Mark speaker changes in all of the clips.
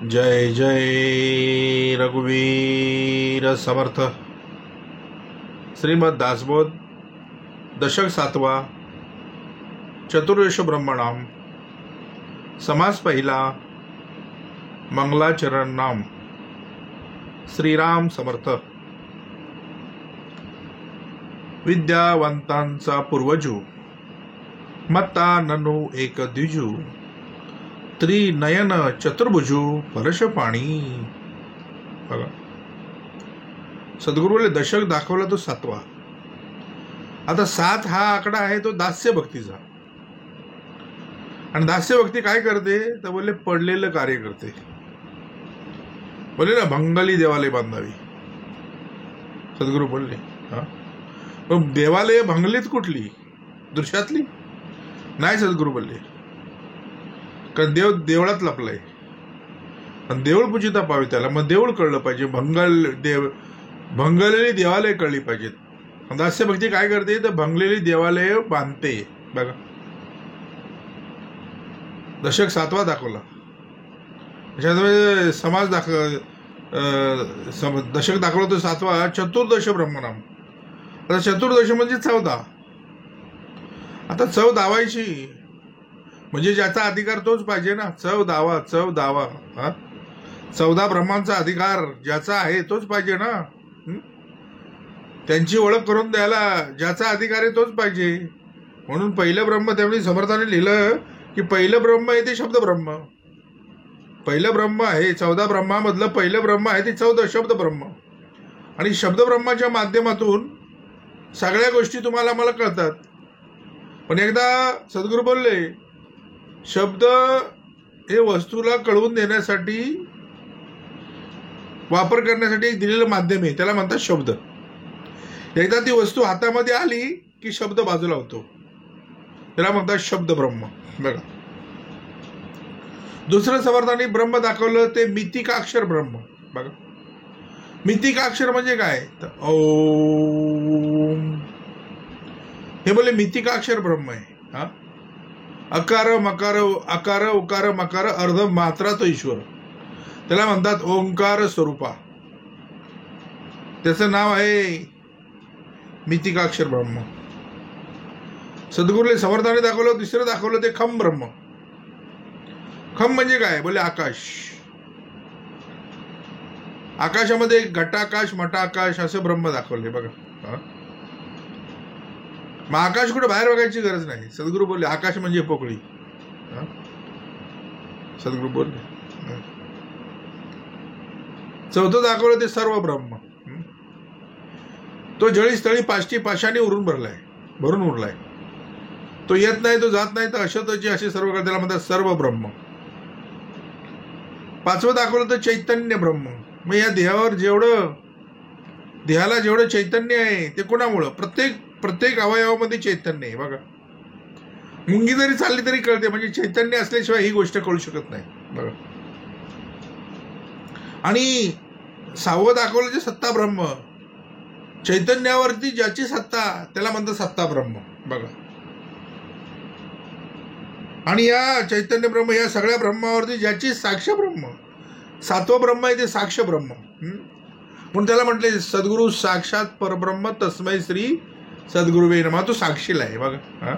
Speaker 1: जय जय रघुवीर समर्थ। श्रीमद दासबोध दशक 7वा चतुर्दश ब्रह्मनाम समास पहिला मंगलाचरण नाम श्रीराम समर्थ। विद्यावंतांचा पूर्वजू मत्ता ननु एक द्विजू त्रिनयन चतुर्भुजू परश पाणी। बघा, सद्गुरूने दशक दाखवला तो 7वा। आता 7 हा आकडा आहे तो दास्य भक्तीचा, आणि दास्य भक्ती काय करते तर बोलले पडलेलं कार्य करते। बोलले ना भंगली देवालय बांधावी, सद्गुरू बोलले। पण देवालय भंगलीत कुठली, दृश्यातली नाही, सद्गुरू बोलले कारण देव देवळात लपलाय आणि देऊळ पूजिता पाहावी त्याला। मग देऊळ कळलं पाहिजे, भंगलेली देवालय कळली पाहिजेत। दास्य भक्ती काय करते तर भंगलेली देवालय बांधते। बघा, दशक 7वा दाखवला, त्याच्यामध्ये समाज दशक दाखवला तो 7वा चतुर्दश ब्रह्मनाम। आता चतुर्दश म्हणजे 14। आता चव दावायची म्हणजे ज्याचा अधिकार तोच पाहिजे ना। चव दावा हा 14 ब्रह्मांचा अधिकार ज्याचा आहे तोच पाहिजे ना। त्यांची ओळख करून द्यायला ज्याचा अधिकार आहे तोच पाहिजे। म्हणून पहिलं ब्रह्म त्यावेळी समर्थाने लिहिलं की पहिलं ब्रह्म आहे ते शब्द ब्रह्म। पहिलं ब्रह्म आहे 14 ब्रह्मामधलं पहिलं ब्रह्म आहे ते 14 शब्द ब्रह्म। आणि शब्द ब्रह्माच्या माध्यमातून सगळ्या गोष्टी तुम्हाला मला कळतात। पण एकदा सद्गुरू बोलले शब्द हे वस्तूला कळवून देण्यासाठी वापर करण्यासाठी एक दिलेलं माध्यम आहे, त्याला म्हणतात शब्द। एकदा ती वस्तू हातामध्ये आली की शब्द बाजूला होतो, त्याला म्हणतात शब्द ब्रह्म। बघा, दुसरं समर्थाने ब्रह्म दाखवलं ते मितिकाक्षर ब्रह्म। बघा, मितिकाक्षर म्हणजे काय तर ओम, हे बोले मितिकाक्षर ब्रह्म आहे। हा अकार मकार आकार उकार मकार अर्ध मात्रा तो ईश्वर, त्याला म्हणतात ओंकार स्वरूपा। त्याचं नाव आहे मितिकाक्षर ब्रह्म। सद्गुरूने समर्थाने दाखवलं तिसरं दाखवलं ते खम ब्रह्म। खम म्हणजे काय बोले आकाश। आकाशामध्ये घटाकाश मटाकाश असे ब्रह्म दाखवले। बघा, मग आकाश कुठे बाहेर बघायची गरज नाही। सद्गुरू बोलले आकाश म्हणजे पोकळी। सद्गुरू बोलले चौथं दाखवलं ते सर्व ब्रह्म। तो जळी स्थळी पाष्टी पाशाने भरून उरलाय। तो येत नाही, तो जात नाही, तर अशतची असे सर्व त्याला म्हणतात सर्व ब्रह्म। 5वं दाखवलं तर चैतन्य ब्रह्म। मग या देहाला जेवढं चैतन्य आहे ते कोणामुळं, प्रत्येक अवयवामध्ये चैतन्य आहे। बघा, मुंगी जरी चालली तरी कळते, म्हणजे चैतन्य असल्याशिवाय ही गोष्ट कळू शकत नाही। बघा, आणि 6वं दाखवलं जे सत्ता ब्रह्म। चैतन्यावरती ज्याची सत्ता त्याला म्हणतात सत्ता ब्रह्म। बघा, आणि या चैतन्य ब्रह्म या सगळ्या ब्रह्मावरती ज्याची साक्ष ब्रह्म। 7वं ब्रह्म आहे ते साक्ष ब्रह्म। म्हणून त्याला म्हटले सद्गुरु साक्षात परब्रह्म तस्मै श्री सद्गुरुवे नमः। तो साक्षीला आहे। बघा,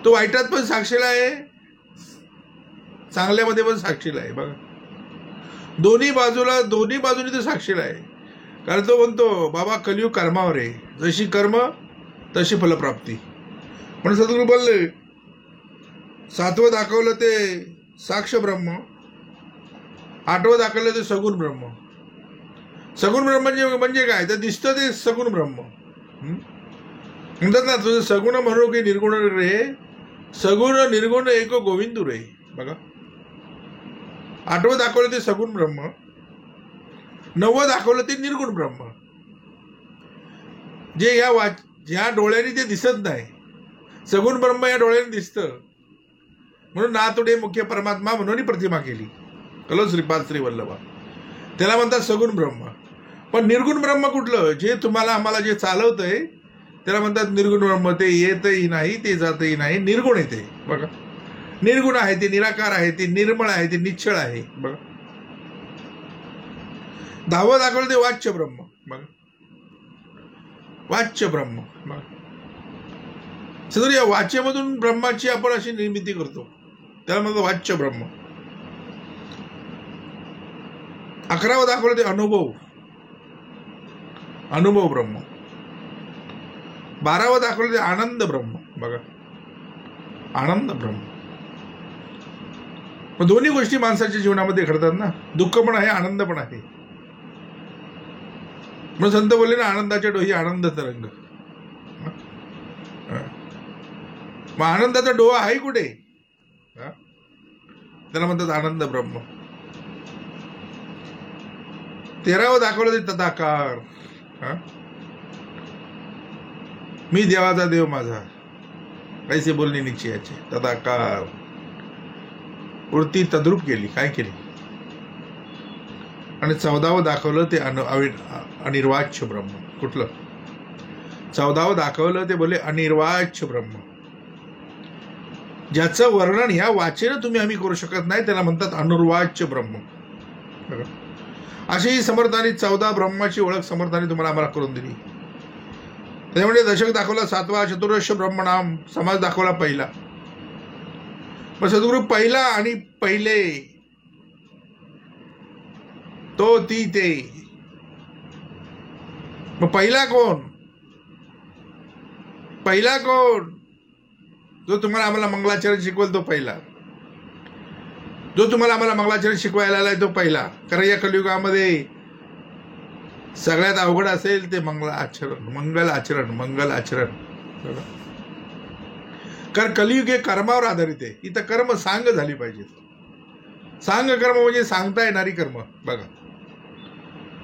Speaker 1: तो वाईटात पण साक्षीला आहे, चांगल्यामध्ये पण साक्षीला आहे। बघा, दोन्ही बाजूनी तो साक्षीला आहे। कारण तो म्हणतो बाबा कलियुग कर्मावर आहे, जशी कर्म तशी फलप्राप्ती। म्हणून सद्गुरू बोलले 7वं दाखवलं ते साक्ष ब्रह्म, 8वं दाखवलं ते सगुण ब्रह्म। सगुण ब्रह्म म्हणजे काय तर दिसतं ते सगुण ब्रह्म। म्हणतात ना तुझं सगुण म्हणू की निर्गुण रे, सगुण निर्गुण एक गोविंदू रे। बघा, 8वं दाखवलं ते सगुण ब्रह्म, 9वं दाखवलं ते निर्गुण ब्रह्म। जे ज्या डोळ्यांनी ते दिसत नाही, सगुण ब्रह्म या डोळ्याने दिसतं। म्हणून नातुडे मुख्य परमात्मा म्हणून प्रतिमा केली, कलो श्रीपाद श्री वल्लभा, त्याला म्हणतात सगुण ब्रह्म। पण निर्गुण ब्रह्म कुठलं, जे तुम्हाला आम्हाला जे चालवतंय त्याला म्हणतात निर्गुण ब्रह्म. ते येतही नाही, ते जातही नाही, निर्गुण येते. बघा, निर्गुण आहे, ते निराकार आहे, ते निर्मळ आहे, ते निश्चळ आहे. बघा, 10वं दाखवलं ते वाच्य ब्रह्म. बघा, वाच्य ब्रह्म. बघा, सदर या वाच्यमधून ब्रह्माची आपण अशी निर्मिती करतो, त्याला म्हणतो वाच्य ब्रह्म. 11वं दाखवलं ते अनुभव, अनुभव ब्रह्म. 12वं दाखवलं ते आनंद ब्रह्म. बघा, आनंद ब्रह्म. दोन्ही गोष्टी माणसाच्या जीवनामध्ये घडतात ना, दुःख पण आहे, आनंद पण आहे. म्हणून संत बोलले ना, आनंदाच्या डोही आनंद तरंग. मग आनंदाचा डोहा आहे कुठे? त्याला म्हणतात आनंद ब्रह्म. 13वं दाखवलं ते तदाकार. मी देवाचा देव माझा, कैसे बोलणे निश्चयाचे. तदाकार वृत्ती तद्रूप केली, काय केली. आणि 14वं दाखवलं ते अनिर्वाच्य ब्रह्म. कुठलं? 14वं दाखवलं ते बोले अनिर्वाच्य ब्रह्म, ज्याचं वर्णन ह्या वाचेनं तुम्ही आम्ही करू शकत नाही, त्याला म्हणतात अनुर्वाच्य ब्रह्म. अशी समर्थांनी 14 ब्रह्माची ओळख समर्थांनी तुम्हाला आम्हाला करून दिली. त्याच्यामध्ये दशक दाखवला 7वा, चतुर्दश ब्रह्मनाम समाज दाखवला पहिला. मग सद्गुरु पहिला आणि पहिले, तो ती ते. मग पहिला कोण? पहिला कोण? जो तुम्हाला आम्हाला मंगलाचरण शिकवेल तो पहिला. जो तुम्हाला आम्हाला मंगलाचरण शिकवायला आलाय तो पहिला. कारण या कलियुगामध्ये सगळ्यात अवघड असेल ते मंगल आचरण. कारण कलियुग हे कर्मावर आधारित आहे. इथं कर्म सांग झाली पाहिजे. सांग कर्म म्हणजे सांगता येणारी कर्म. बघा,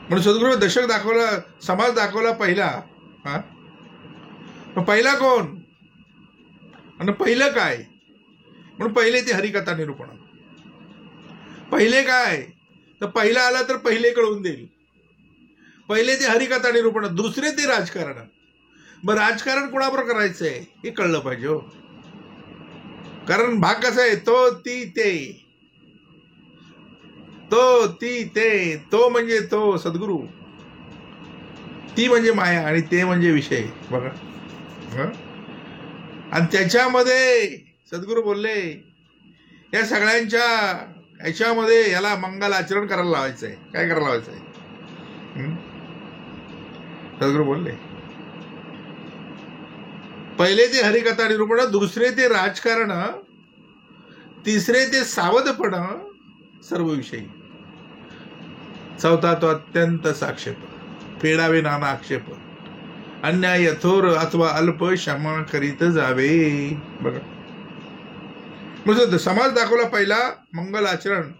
Speaker 1: म्हणून सद्गुरू दशक दाखवला, समाज दाखवला पहिला. पहिला कोण आणि पहिलं काय? म्हणून पहिले ते हरिकथा निरूपण. पहिले काय तर पहिला आला तर पहिले कळून देईल. पहिले ते हरिकथा निरूपण, दुसरे ते राजकारण. मग राजकारण कोणाबरोबर करायचंय हे कळलं पाहिजे हो. कारण भाग कसा आहे, तो ती ते, तो ती ते. तो म्हणजे तो सद्गुरू, ती म्हणजे माया आणि ते म्हणजे विषय. बघा, आणि त्याच्यामध्ये सद्गुरू बोलले या सगळ्यांच्या याच्यामध्ये याला मंगल आचरण करायला लावायचंय. काय करायला लावायचंय? सद्गुरू बोलले पहिले ते हरिकथा निरूपण, दुसरे ते राजकारण, तिसरे ते सावधपण सर्वविषयी, चौथा तो अत्यंत साक्षेप, फेडावे नाना आक्षेप, अन्याय यथोर अथवा अल्प क्षमा करीत जावे. बघा, म्हणजे समाज दाखवला पहिला, मंगल आचरण.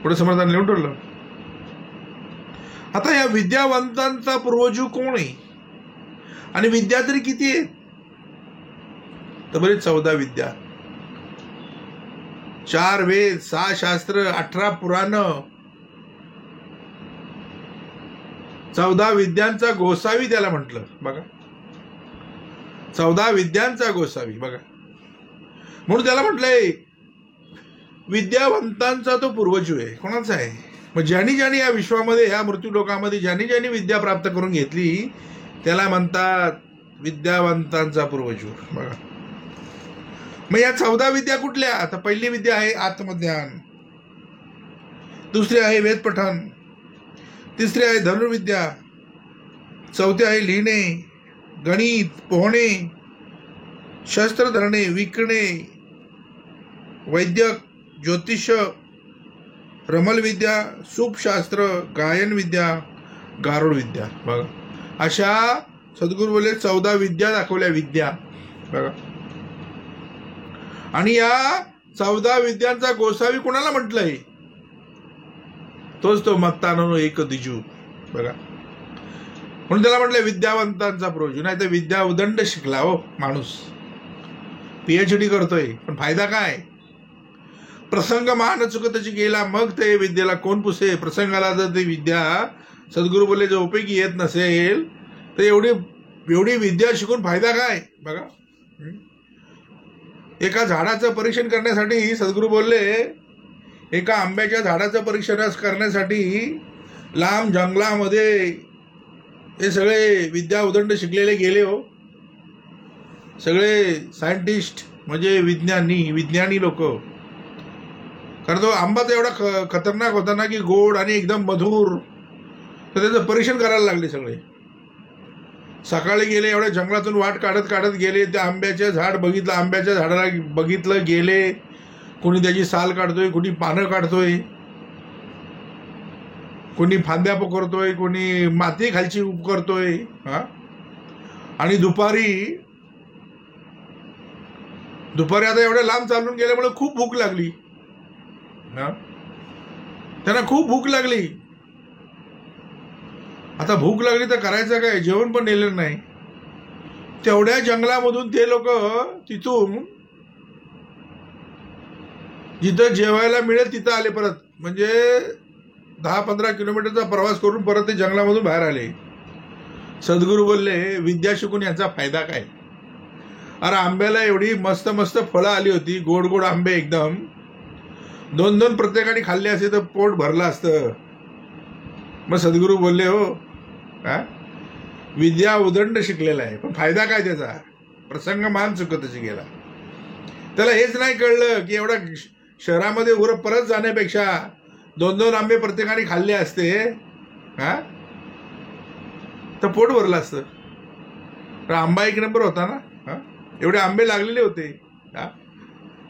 Speaker 1: पुढे समर्थाने लिहून ठेवलं. आता या विद्यावंतांचा पूर्वजू कोण आहे आणि विद्या तरी किती आहेत? तर बरे 14 विद्या, 4 वेद, 6 शास्त्र, 18 पुराण, 14 विद्यांचा गोसावी त्याला म्हटलं. बघा, 14 विद्यांचा गोसावी. बघा, म्हणून त्याला म्हटलंय विद्यावंतांचा तो पूर्वजू आहे. कोणाचा आहे? मग ज्यांनी ज्यांनी या विश्वामध्ये, ह्या मृत्यू लोकामध्ये ज्यांनी ज्यांनी विद्या प्राप्त करून घेतली त्याला म्हणतात विद्यावंतांचा पूर्वजू. बघा, मग या 14 विद्या कुठल्या? आता पहिली विद्या आहे आत्मज्ञान, दुसरी आहे वेदपठण, तिसरी आहे धनुर्विद्या, चौथी आहे लिहिणे, गणित, पोहणे, शस्त्र धरणे, विकणे, वैद्यक, ज्योतिष, रमल विद्या, सूपशास्त्र, गायन विद्या, गारुड विद्या. बघा, अशा सद्गुरू बोले 14 विद्या दाखवल्या. विद्या बघा, आणि या 14 विद्यांचा गोसावी कोणाला म्हटलंय? तोच तो मत्तानो एक दिजू. बघा, म्हणून त्याला म्हटलं विद्यावंतांचा पूर्वजू. नाही तर विद्या उदंड शिकला हो माणूस, PhD करतोय, पण फायदा काय? प्रसंग मान चुकतची गेला, मग ते विद्येला कोण पुसे. प्रसंगाला जर ती विद्या सद्गुरू बोलले जर उपयोगी येत नसेल तर एवढी विद्या शिकून फायदा काय बघा. एका झाडाचं परीक्षण करण्यासाठी सद्गुरू बोलले एका आंब्याच्या झाडाचं परीक्षण करण्यासाठी लांब जंगलामध्ये हे सगळे विद्या उदंड शिकलेले गेले हो. सगळे सायंटिस्ट म्हणजे विज्ञानी लोक. कारण तो आंबा तर एवढा खतरनाक होता ना की गोड आणि एकदम मधुर, तर त्याचं परीक्षण करायला लागले सगळे. सकाळी गेले, एवढ्या जंगलातून वाट काढत काढत गेले, त्या आंब्याचे झाड बघितलं, आंब्याच्या झाडाला बघितलं, गेले. कोणी त्याची साल काढतोय, कोणी पानं काढतोय, कोणी फांद्या पकडतोय, कोणी माती खालची करतोय. आणि दुपारी आता एवढ्या लांब चालून गेल्यामुळे खूप भूक लागली. त्यांना खूप भूक लागली. आता भूक लागली तर करायचं काय, जेवण पण नेलेलं नाही. तेवढ्या जंगलामधून ते लोक तिथून जिथं जेवायला मिळेल तिथं आले परत. म्हणजे 10-15 किलोमीटरचा प्रवास करून परत ते जंगलामधून बाहेर आले. सद्गुरू बोलले विद्या शिकून यांचा फायदा काय. अरे आंब्याला एवढी मस्त मस्त फळं आली होती, गोड गोड आंबे एकदम. 2-2 प्रत्येकाने खाल्ले असते तर पोट भरलं असतं. मग सद्गुरू बोलले हो विद्या उदंड शिकलेला आहे पण फायदा काय त्याचा. प्रसंग मान चुकतच गेला. त्याला हेच नाही कळलं की एवढा शहरामध्ये परत जाण्यापेक्षा 2-2 आंबे प्रत्येकाने खाल्ले असते तर पोट भरलं असतं. तर आंबा 1 नंबर होता ना. एवढे आंबे लागलेले होते,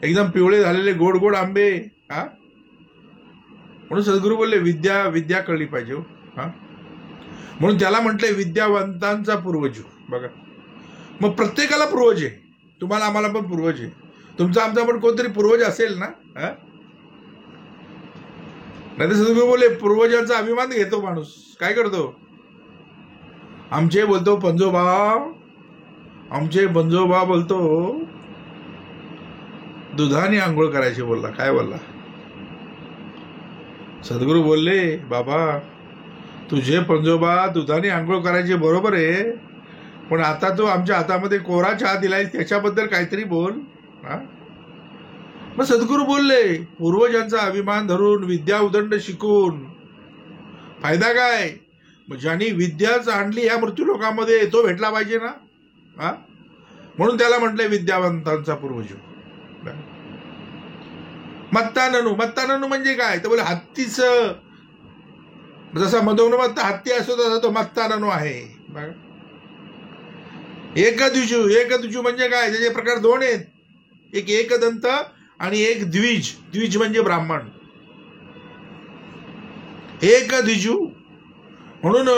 Speaker 1: एकदम पिवळे झालेले गोड गोड आंबे. म्हणून सद्गुरू बोलले विद्या कळली पाहिजे हो. म्हणून त्याला म्हटले विद्यावंतांचा पूर्वज. बघा मग प्रत्येकाला पूर्वज आहे. तुम्हाला आम्हाला पण पूर्वज आहे. तुमचा आमचा पण कोणतरी पूर्वज असेल ना. नाही तर सद्गुरू बोलले पूर्वजांचा अभिमान घेतो माणूस. काय करतो, आमचे बोलतो पंजोबा बोलतो दुधाने आंघोळ करायची. बोलला काय बोलला. सद्गुरू बोलले बाबा तुझे पंजोबा दुधाने आंघोळ करायचे बरोबर आहे, पण आता तू आमच्या हातामध्ये कोरा चहा दिलाय त्याच्याबद्दल काहीतरी बोल. मग सद्गुरू बोलले पूर्वजांचा अभिमान धरून विद्या उदंड शिकून फायदा काय. मग ज्यांनी विद्याच आणली या मृत्यूलोकामध्ये तो भेटला पाहिजे ना. म्हणून त्याला म्हटलंय विद्यावंतांचा पूर्वज. मत्ताननू म्हणजे काय तर बोले हत्तीचं जसा मदोन्मत्त हत्ती असतो तसा तो मत्ताननू आहे. एकदुजू म्हणजे काय, त्याचे प्रकार 2 आहेत. एक एकदंत आणि एक द्विज म्हणजे ब्राह्मण. एकदुजू म्हणून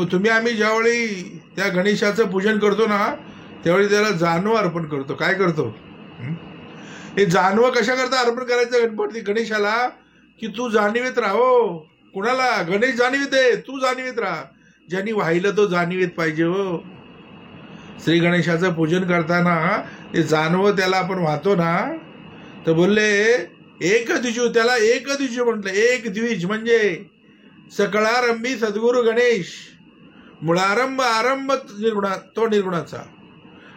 Speaker 1: तुम्ही आम्ही ज्यावेळी त्या गणेशाचं पूजन करतो ना त्यावेळी त्याला जानवं अर्पण करतो. काय करतो, हे जानवं कशा करता अर्पण करायचं गणेशाला की तू जाणीवीत राहो. कुणाला, गणेश जाणीवीत आहे, तू जाणीवीत राहा. ज्यांनी वाहिलं तो जाणीवीत पाहिजे हो. श्री गणेशाचं पूजन करताना ते जानवं त्याला आपण वाहतो ना तर बोलले एकदुजू, त्याला एकदुजू म्हटलं. एक द्विज म्हणजे सकळारंभी सद्गुरु गणेश, मुळारंभ आरंभ तो निर्गुणाचा,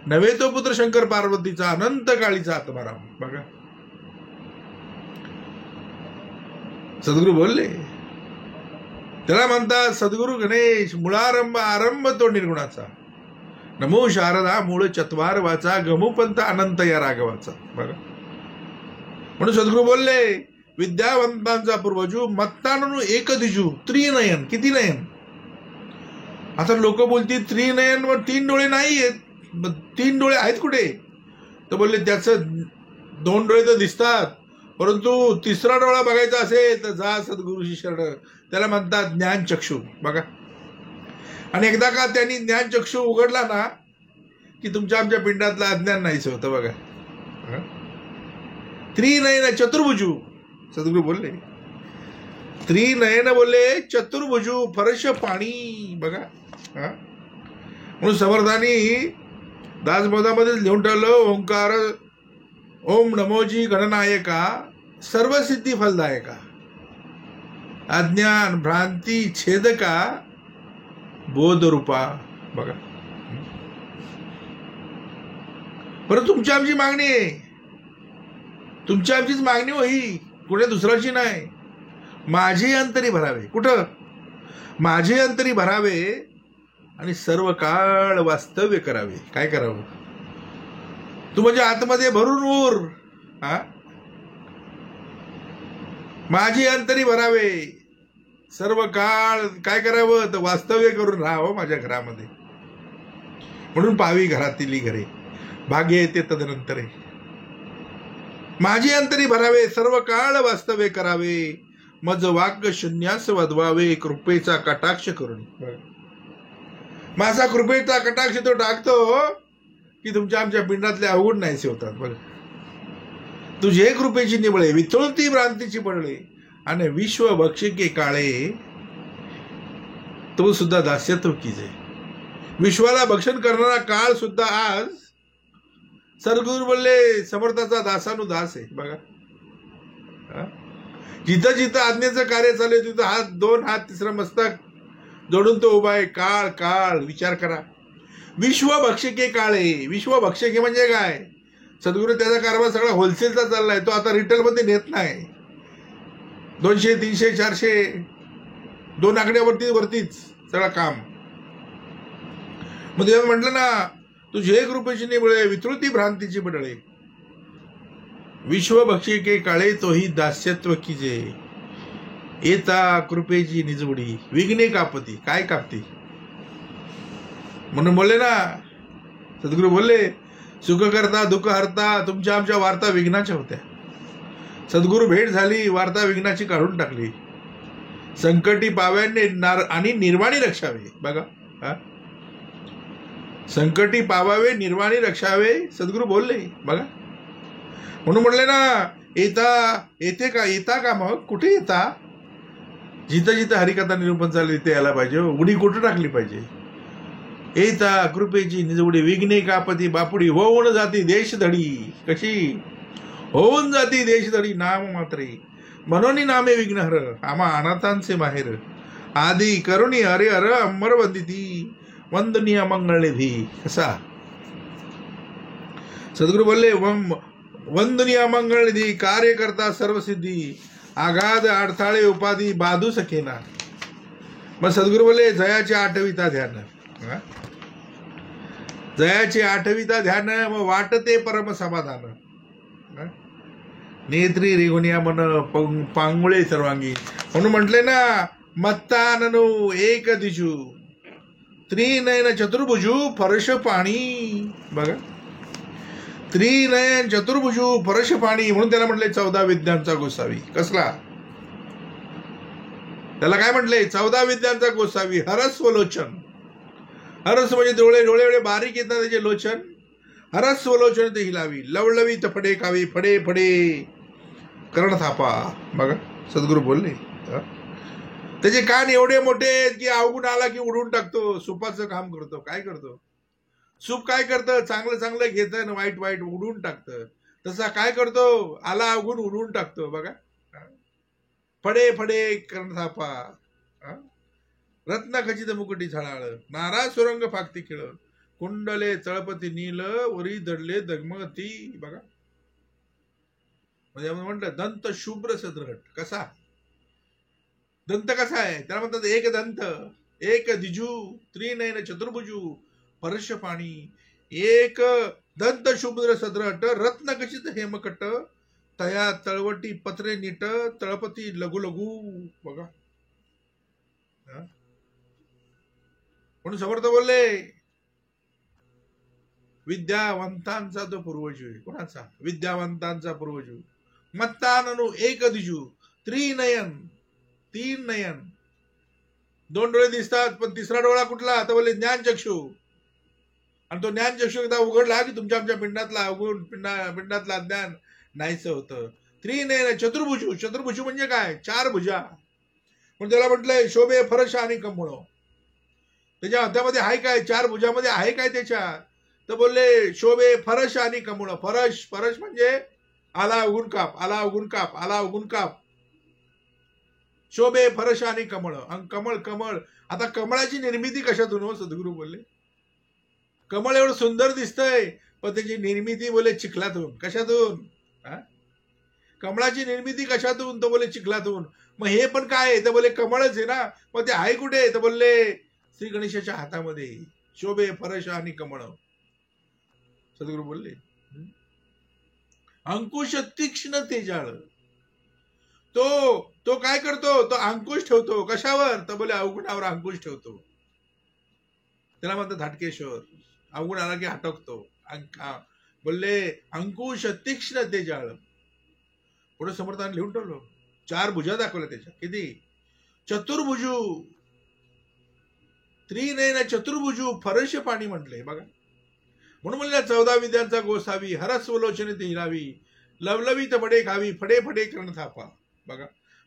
Speaker 1: नव्हे तो पुत्र शंकर पार्वतीचा, अनंत काळीचा आत्माराम. बघा सद्गुरू बोलले त्याला म्हणतात सद्गुरु गणेश, मुळारंभ आरंभ तो निर्गुणाचा, नमो शारदा मूळ चत्वार वाचा, गमुपंत अनंत या राघवाचा. बघा म्हणून सद्गुरू बोलले विद्यावंतांचा पूर्वजू, मत्ताननु एकदुजू, त्रिनयन. किती नयन. आता लोक बोलतील त्रिनयन व 3 डोळे नाही आहेत. 3 डोळे आहेत कुठे तर बोलले त्याचं 2 डोळे तर दिसतात, परंतु 3रा डोळा बघायचा असेल तर जा सद्गुरूशी शरण. त्याला म्हणतात ज्ञानचक्षु. बघा आणि एकदा का त्यांनी ज्ञानचक्षु उघडला ना की तुमच्या आमच्या पिंडातलं अज्ञान नाहीच होतं. बघा त्रिनयन चतुर्भुजू. सद्गुरू बोलले त्रिनयन बोलले चतुर्भुजू, फरश पाणी. बघा म्हणून समर्थांनी दासबोधामध्ये लिहून ठेवलं ओंकार ओम नमोजी गणनायका सर्वसिद्धी फलदायका. अज्ञान भ्रांती छेदका बोधरूपा. बघा, परंतु तुमची आमची मागणी आहे, तुमची आमचीच मागणी हो ही, कुठे दुसऱ्याची नाही. माझे अंतरी भरावे. कुठं? माझे अंतरी भरावे आणि सर्व काळ वास्तव्य करावे. काय करावं? तू म्हणजे आतमध्ये भरून उर. हा, माझे अंतरी भरावे, सर्व काळ काय करावं तर वास्तव्य करून राहावं माझ्या घरामध्ये. म्हणून पावी घरातील घरे, भाग्य येते तदनंतरे. माझे अंतरी भरावे, सर्व काळ वास्तव्य करावे, मज वाक्य शून्यास वधवावे, कृपेचा कटाक्ष करून. माझा कृपेचा कटाक्ष तो टाकतो की तुमच्या आमच्या पिंडातले अवगुण नाहीसे होतात. बघा, तुझे कृपेची निबळे, वितळती भ्रांतीची पडले, आणि विश्व भक्षिके काळे, तो सुद्धा दास्यत्व कीजे. विश्वाला भक्षण करणारा काळ सुद्धा आज सद्गुरू बोलले समर्थाचा दासानुदास आहे. बघा, जिथं जिथं आज्ञेचं कार्य चालू आहे तिथं हात, दोन हात, तिसरं मस्तक जोडून तो उभा आहे. काळ काळ विचार करा. विश्व भक्षके काळे. विश्व भक्षके म्हणजे काय? सद्गुरू त्याचा कारभार सगळा होलसेलचा चाललाय, तो आता रिटेलमध्ये नेत नाही. 200, 300, 400 दोन आकड्यावरतीच सगळं काम. मग तेव्हा म्हटलं ना, तुझे कृपेची निबळे, वितृती भ्रांतीची बडळे, विश्व भक्षिके काळे, तोही दास्यत्व कीजे, येता कृपेची निजवडी, विघ्ने कापती. काय कापती? म्हणून बोलले ना सद्गुरू, बोलले सुख करता दुःख हरता, तुमच्या आमच्या वार्ता विघ्नाच्या होत्या. सद्गुरू भेट झाली, वार्ता विघ्नाची काढून टाकली. संकटी पाव्याने आणि निर्वाणी रक्षावे. बघा, हा, संकटी पावावे, निर्वाणी रक्षावे, सद्गुरू बोलले. बघा, म्हणून म्हणले ना, येते का? येता का? मग कुठे येता? जिथं जिथं हरिकथा निरूपण चालू तिथे यायला पाहिजे. उडी कुठं टाकली पाहिजे? येता कृपेची निजवडी, विघ्ने कापती बापुडी, होऊन जाती देशधडी. कशी होऊन जाती देशधडी, नाम मात्रे, म्हणून नामे विघ्नहर, आम्हा अनाथांचे माहेर, आदी करुणी हरे हर अमर वंदिती, वंदनीय मंगलनिधी. कसा सद्गुरू बोलले, वंदनीय मंगलनिधी, कार्य करता सर्वसिद्धी, आघात अडथळे उपाधी बाधू सकेना. मग सद्गुरू बोलले, जयाचे आठविता ध्यान. जयाचे आठविता ध्यान, मग वाटते परम समाधान. नेत्री रेगुनिया मन पांगुळे सर्वांगी. म्हणून म्हटले ना, मत्ताननु एक दिशू, त्रिनयन चतुर्भुजू, फरश पाणी. बघा, त्रिनयन चतुर्भुजू, फरश पाणी. म्हणून त्याला म्हटले 14 विद्यांचा गोसावी. कसला? त्याला काय म्हटले? 14 विद्यांचा गोसावी. हरस्व लोचन. हरस म्हणजे डोळे, डोळे एवढे बारीक येतात त्याचे लोचन. हरस्व लोचन ते हिलावी, लवलवीत फडे कावी, फडे फडे कर्ण थापा. बघा, सद्गुरू बोलले. त्याचे कान एवढे मोठे की अवगुण आला की उडून टाकतो. सुपाचं काम करतो. काय करतो? सूप काय करतं? चांगलं चांगलं घेतं आणि वाईट वाईट उडून टाकतं. तसा काय करतो? आला अवगुण उडून टाकतो. बघा, फडे फडे कर्ण थापा, रत्न खचित मुकुटी झळाळ, नारा सुरंग फाकती खेळ, कुंडले चळपती नील, वरी दडले दगमगती. बघा, म्हणजे म्हटलं दंत शुभ्र सदृढ. कसा दंत कसा आहे? त्याला म्हणतात एक दंत, एक दिजू, त्रिनयन चतुर्भुजू, परश पाणी, एक दंत शुभ्र सदृढ, रत्न खचित हेमकट, तया तळवटी पत्रे नीट, तळपती लघु लघु. बघा, म्हणून समर्थ बोलले, विद्यावंतांचा तो पूर्वज. कोणाचा? विद्यावंतांचा पूर्वज. मत्ताननु एक दिजू, त्रिनयन, 3 नयन, 2 डोळे दिसतात, पण तिसरा डोळा कुठला? तर बोलले ज्ञानचक्षु. आणि तो ज्ञानचक्षु एकदा उघडला की तुमच्या आमच्या पिंडातला अवगुण, पिंडातला अज्ञान नाहीचं होतं. त्रिनयन चतुर्भुजू. चतुर्भुजू म्हणजे काय? 4 भुजा. पण त्याला म्हटलंय शोभे फरश आणि कमळ. त्याच्या हातामध्ये आहे काय? 4 भुजामध्ये आहे काय त्याच्या? तर बोलले शोभे फरश आणि कमळ. फरश, फरश म्हणजे आला अवगुण काप, आला अवगुण काप, आला अवगुण काप. शोभे फरश आणि कमळ. कमळ कमळ, आता कमळाची निर्मिती कशातून हो? सद्गुरू बोलले कमळ एवढं सुंदर दिसतंय, पण त्याची निर्मिती बोले चिखलातून. कशातून? कमळाची निर्मिती कशातून? तर बोले चिखलातून. मग हे पण काय आहे? तर बोले कमळच आहे ना. मग ते आहे कुठे? तर बोलले श्री गणेशाच्या हातामध्ये. शोभे फरश आणि कमळ. सद्गुरू बोलले अंकुश तीक्ष्ण तेजाळ. तो तो काय करतो? तो अंकुश ठेवतो. कशावर? तर बोले अवगुणावर अंकुश ठेवतो. त्याला म्हणतात हटकेश्वर. अवगुण आला की हटकतो. बोलले अंकुश तीक्ष्ण तेजाळ. पुढे समर्थाने लिहून ठेवलं. 4 भुजा दाखवल्या त्याच्या. किती? चतुर्भुजू, त्रिनयन चतुर्भुजू फरश पाणी म्हटले बघा. म्हणून म्हणलं 14 विद्यांचा गोसावी, हरस्वलोचने ते हिरावी, लवलवीत बडे खावी, फडे फडे कर्ण थापा. बघा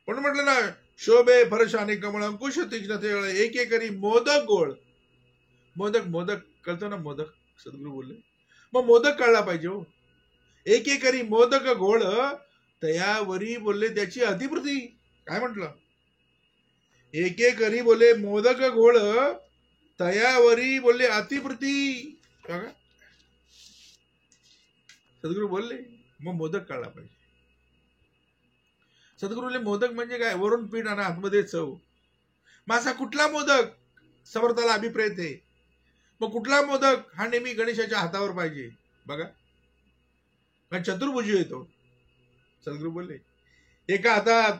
Speaker 1: म्हणून म्हटलं ना, शोभे फरश आणि कमळ, अंकुश तीक्ष्ण तेजाळ, एक एक करी मोदक गोळ. मोदक मोदक कळतो ना? मोदक सद्गुरू बोलले. मग मोदक कळला पाहिजे हो. एक एक करी मोदक गोळ, तयावरी बोलले त्याची अधिपृती. काय म्हटलं? एक एक करी बोले मोदक गोळ, तयावरी बोलले अतिप्रती. बघा सद्गुरू बोलले. मग मोदक कळला पाहिजे. सद्गुरू बोलले मोदक म्हणजे काय? वरून पीठ आणि आतमध्ये चव. मग असा कुठला मोदक? समर्थाला अभिप्रेत आहे. मग कुठला मोदक? हा नेहमी गणेशाच्या हातावर पाहिजे. बघा चतुर्भुजी येतो. सद्गुरू बोलले एका हातात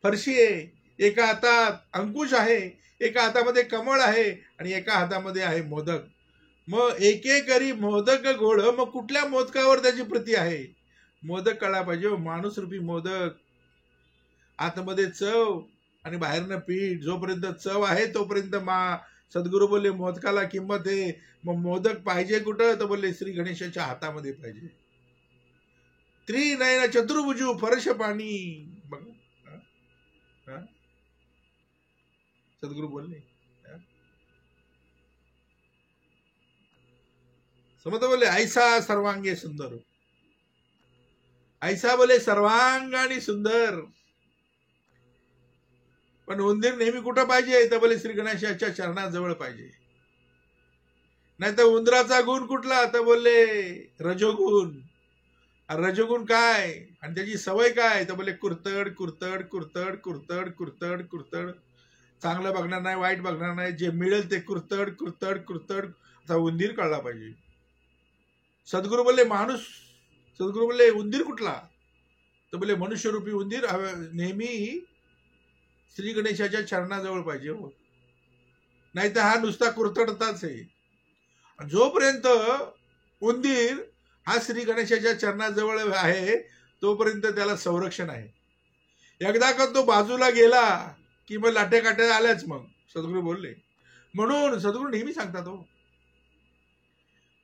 Speaker 1: फरशी आहे, एका हातात अंकुश आहे, एका हातामध्ये कमळ आहे आणि एका हातामध्ये आहे मोदक. मग एक एक करी मोदक गोळ. मग कुठल्या मोदकावर त्याची प्रती आहे? मोदक कळला पाहिजे. माणूस रूपी मोदक. आतमध्ये चव आणि बाहेरनं पीठ. जोपर्यंत चव आहे तोपर्यंत सद्गुरू बोलले मोदकाला किंमत आहे. मग मोदक पाहिजे कुठं? तर बोलले श्री गणेशाच्या हातामध्ये पाहिजे. त्रिनयन चतुर्भुजू फरश पाणी. बघा सद्गुरू बोलले. समज बोलले ऐसा सर्वांगे सुंदर. ऐसा बोले सर्वांगाने सुंदर. पण उंदीर नेहमी कुठं पाहिजे? तर बोले श्री गणेशाच्या चरणाजवळ पाहिजे. नाही तर उंदराचा गुण कुठला? तर बोलले रजोगुण. रजोगुण काय? आणि त्याची सवय काय? तर बोले कुरतड कुरतड कुरतड कुरतड कुरतड कुरतड. चांगलं बघणार नाही, वाईट बघणार नाही, जे मिळेल ते कुरतड कुरतड कुरतड. असा उंदीर कळला पाहिजे. सद्गुरू बोलले माणूस. सद्गुरू बोलले उंदीर कुठला? तर बोले मनुष्यरूपी उंदीर नेहमी श्री गणेशाच्या चरणाजवळ पाहिजे हो. नाही तर हा नुसता कुरतडताच आहे. जोपर्यंत उंदीर हा श्री गणेशाच्या चरणाजवळ आहे तोपर्यंत त्याला संरक्षण आहे. एकदा का तो बाजूला गेला की मग लाट्या काट्या आल्याच. मग सद्गुरू बोलले. म्हणून सद्गुरू नेहमी सांगतात हो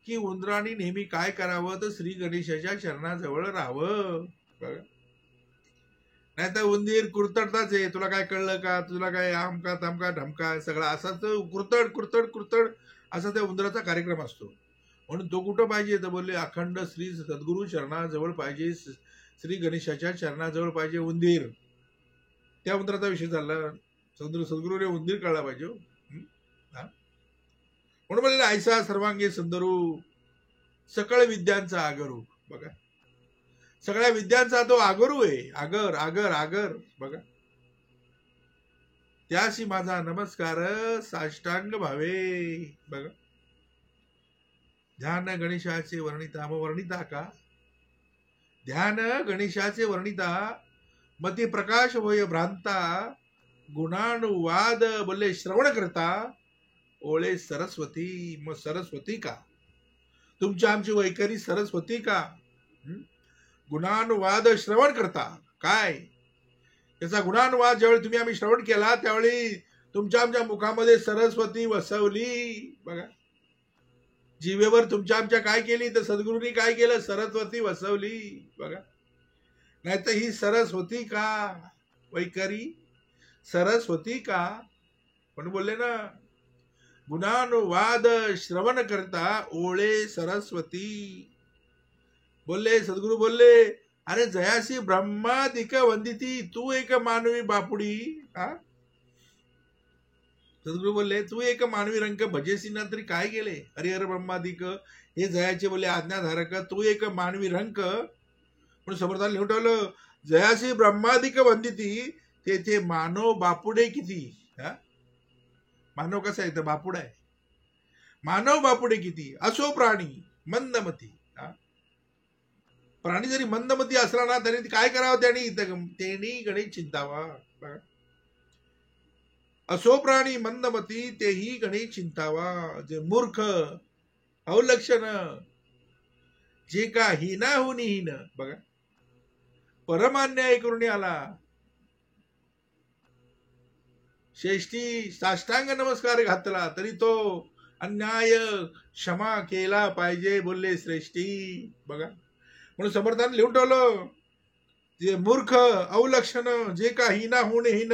Speaker 1: की उंदराने नेहमी काय करावं? तर श्री गणेशाच्या चरणाजवळ राहावं. बघा नाही तर उंदीर कुरतडताच आहे. तुला काय कळलं का? तुला काय आमका तमका ढमका सगळा असाच कुरतड कुरतड कुरतड असा त्या उंदराचा कार्यक्रम असतो. म्हणून तो कुठं पाहिजे? तर बोलले अखंड श्री सद्गुरू चरणाजवळ पाहिजे. श्री गणेशाच्या चरणाजवळ पाहिजे उंदीर. त्या उंदराचा विषय झाला. सद्गुरूने उंदीर कळला पाहिजे. म्हणून बोलले ऐसा सर्वांगे सुंदरू, सकळ विद्यांचा आगरू. बघा सगळ्या विद्यांचा तो आगरू आहे. आगर आगर आगर. बघा त्याशी माझा नमस्कार साष्टांग भावे. बघा ध्यान गणेशाचे वर्णिता. मग वर्णिता का? ध्यान गणेशाचे वर्णिता. मती प्रकाश होय भ्रांता, गुणानुवाद बोलले श्रवण करता, ओळे सरस्वती. मग सरस्वती का? तुमच्या आमची वैखरी सरस्वती का? गुणानुवाद श्रवण करता. काय त्याचा गुणानुवाद? ज्यावेळी तुम्ही आम्ही श्रवण केला त्यावेळी तुमच्या आमच्या मुखामध्ये सरस्वती वसवली. बघा जीवेवर तुमच्या आमच्या काय केली? तर सद्गुरूंनी काय केलं? सरस्वती वसवली. बघा नाही तर ही सरस्वती का? वैखरी सरस्वती का? पण बोलले ना गुणानुवाद श्रवण करता, ओळे सरस्वती. बोलले सद्गुरू बोलले अरे जयासी ब्रह्मादिक वंदिती तू एक मानवी बापुडी. हा, सद्गुरू बोलले तू एक मानवी रंग भजेसी ना तरी काय गेले. हरिहर ब्रह्मादिक हे जयाचे बोलले आज्ञाधारक तू एक मानवी रंक. पण समर्थाने लिहून ठेवलं जयासी ब्रह्मादिक वंदिती तेथे मानव बापुडे किती. हा, मानव कसा आहे तर बापुड आहे. मानव बापुडे किती असो प्राणी मंदमती. हा, प्राणी जरी मंदमती असला ना तरी काय करावं त्यांनी गणेश चिंतावा. असो प्राणी मंदमती तेही गणेश चिंतावा. जे मूर्ख अवलक्षण जे का हीनाहुनी हीन बघा परमान्याय करून आला. श्रेष्ठी साष्टांग नमस्कार घातला तरी तो अन्याय क्षमा केला पाहिजे बोलले श्रेष्ठी. बघा म्हणून समर्थाने लिहून ठेवलं जे मूर्ख अवलक्षण जे का हीना होणे हीन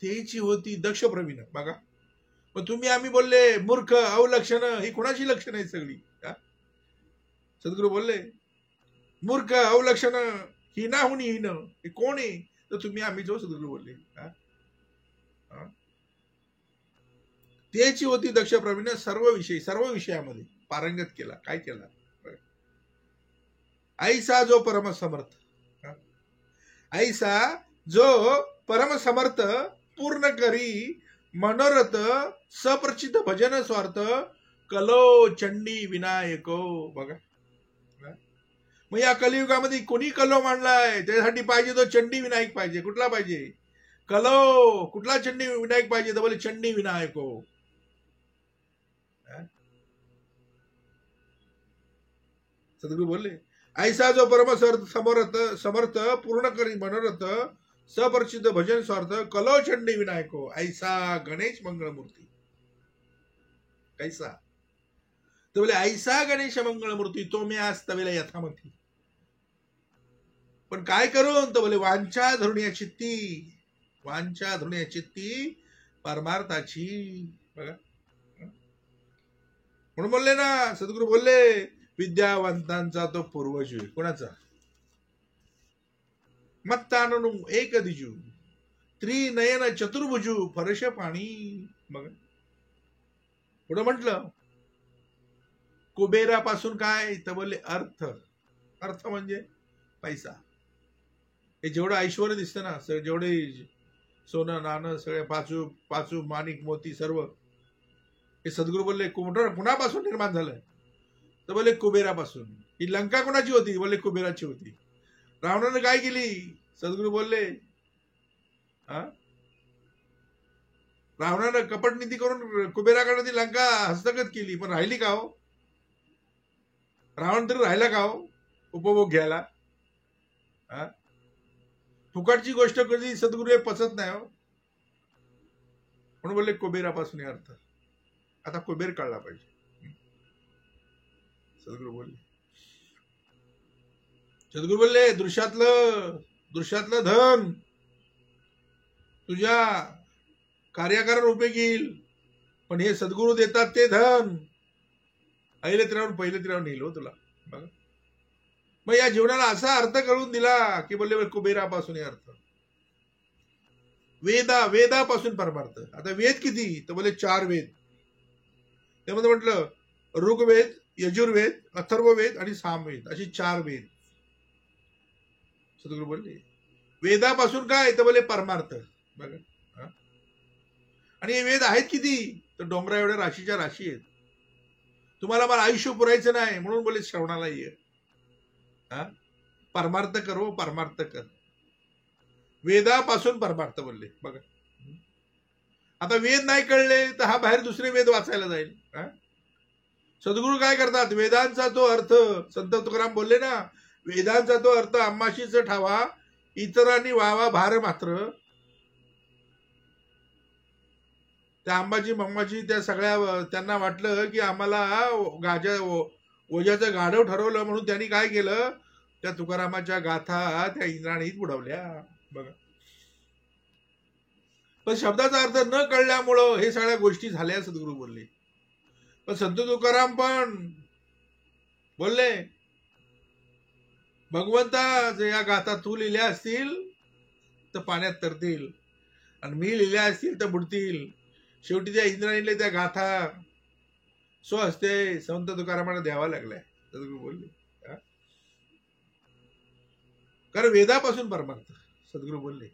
Speaker 1: तेची होती दक्ष प्रवीण. बघा मग तुम्ही आम्ही बोलले मूर्ख अवलक्षण ही कोणाची लक्षणं आहेत सगळी. सद्गुरू बोलले मूर्ख अवलक्षण हीना होणी हीन हे कोण आहे तर तुम्ही आम्ही जो सद्गुरू बोलले. त्याची होती दक्ष प्रवीण सर्व विषयामध्ये पारंगत केला. काय केला ऐसा जो परमसमर्थ. ऐसा जो परमसमर्थ पूर्ण करी मनोरथ सप्रचित भजन स्वार्थ कलो चंडी विनायको. बघा मग या कलियुगामध्ये कोणी कलो मांडलाय त्यासाठी पाहिजे तो चंडी विनायक पाहिजे. कुठला पाहिजे कलो कुठला चंडी विनायक पाहिजे तर बोले चंडी विनायको. सद्गुरू बोलले ऐसा जो परम समर्थ पूर्ण करी मनोरथ सपरिचित भजन स्वार्थ कलो चंडी विनायको ऐसा गणेश मंगळमूर्ती. कैसा तो बोले ऐसा गणेश मंगळमूर्ती तो मी आज तवेला यथामती. पण काय करून तो बोले वांछा धरुण्या चित्ती परमार्थाची. बघा म्हणून बोलले ना सद्गुरू बोलले विद्यावंतांचा तो पूर्वज कोणाचा मत्ताननु एक दिजू त्रिनयन चतुर्भुजू फरश पाणी. बघा पुढे म्हटलं कुबेरापासून काय तर बोलले अर्थ म्हणजे पैसा. हे जेवढं ऐश्वर दिसतं ना जेवढे सोनं नाणं सगळे पाचू माणिक मोती सर्व हे सद्गुरू बोलले कुणापासून निर्माण झालं तर बोले कुबेरापासून. ही लंका कोणाची होती बोले कुबेराची होती. रावणानं काय केली सद्गुरू बोलले रावणानं कपटनीती करून कुबेराकडे ती लंका हस्तगत केली पण राहिली का हो. रावण तरी राहिला का हो उपभोग घ्यायला. फुकटची गोष्ट कधी सद्गुरू पचत नाही हो. म्हणून बोलले कुबेरापासून अर्थ. आता कुबेर कळला पाहिजे. सद्गुरू बोलले दृश्यातलं धन तुझ्या कार्याकारण उपयोगी येईल पण हे सद्गुरू देतात ते धन पहिले तिरावून नेल हो तुला. बघा मग या जीवनाला असा अर्थ करून दिला की बोलले कुबेरापासून अर्थ. वेदापासून परमार्थ. आता वेद किती तर बोले 4 वेद. त्यामध्ये म्हटलं ऋग्वेद यजुर्वेद अथर्ववेद आणि सामवेद अशी 4 वेद. सद्गुरू बोलले वेदापासून काय तर बोले परमार्थ. बघा आणि हे वेद आहेत किती तर डोंगरा एवढ्या राशीच्या राशी आहेत. तुम्हाला मला आयुष्य पुरायचं नाही म्हणून बोले श्रवणाला ये. परमार्थ करो परमार्थ कर. वेदापासून परमार्थ बोलले. बघा आता वेद नाही कळले तर हा बाहेर दुसरे वेद वाचायला जाईल. सद्गुरू काय करतात वेदांचा तो अर्थ संत तुकाराम बोलले ना वेदांचा तो अर्थ आम्हाशीच ठावा इतरांनी व्हावा भार मात्र. त्या अंबाजी मम्माजी त्या सगळ्या त्यांना वाटलं की आम्हाला ओझ्याचं गाढव ठरवलं म्हणून त्यांनी काय केलं त्या तुकारामाच्या गाथा त्या इंद्राणीत बुडवल्या. बघा पण शब्दाचा अर्थ न कळल्यामुळं हे सगळ्या गोष्टी झाल्या सद्गुरू बोलले. पण संत तुकाराम पण बोलले भगवंता जर या गाथा तू लिहिल्या असतील तर पाण्यात तरतील, आणि मी लिहिल्या असतील तर बुडतील. शेवटी त्या इंद्रायणीला त्या गाथा स्वहस्ते संत तुकारामांना द्यावा लागलाय. सद्गुरू बोलले कारण वेदापासून परमार्थ. सद्गुरू बोलले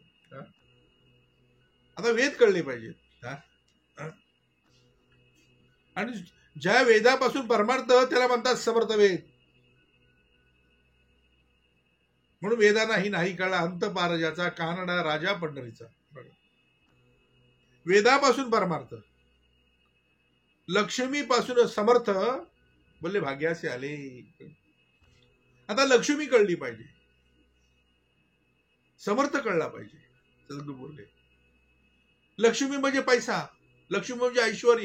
Speaker 1: आता वेद कळले पाहिजेत. आणि ज्या वेदापासून परमार्थ त्याला म्हणतात समर्थ वेद. म्हणून वेदांनाही नाही कळला अंत पार ज्याचा, कानडा राजा पंढरीचा. वेदापासून परमार्थ, लक्ष्मीपासून समर्थ, बोलले भाग्यासे आले. आता लक्ष्मी कळली पाहिजे, समर्थ कळला पाहिजे. सद्गुरू बोलले लक्ष्मी म्हणजे पैसा, लक्ष्मी म्हणजे ऐश्वर.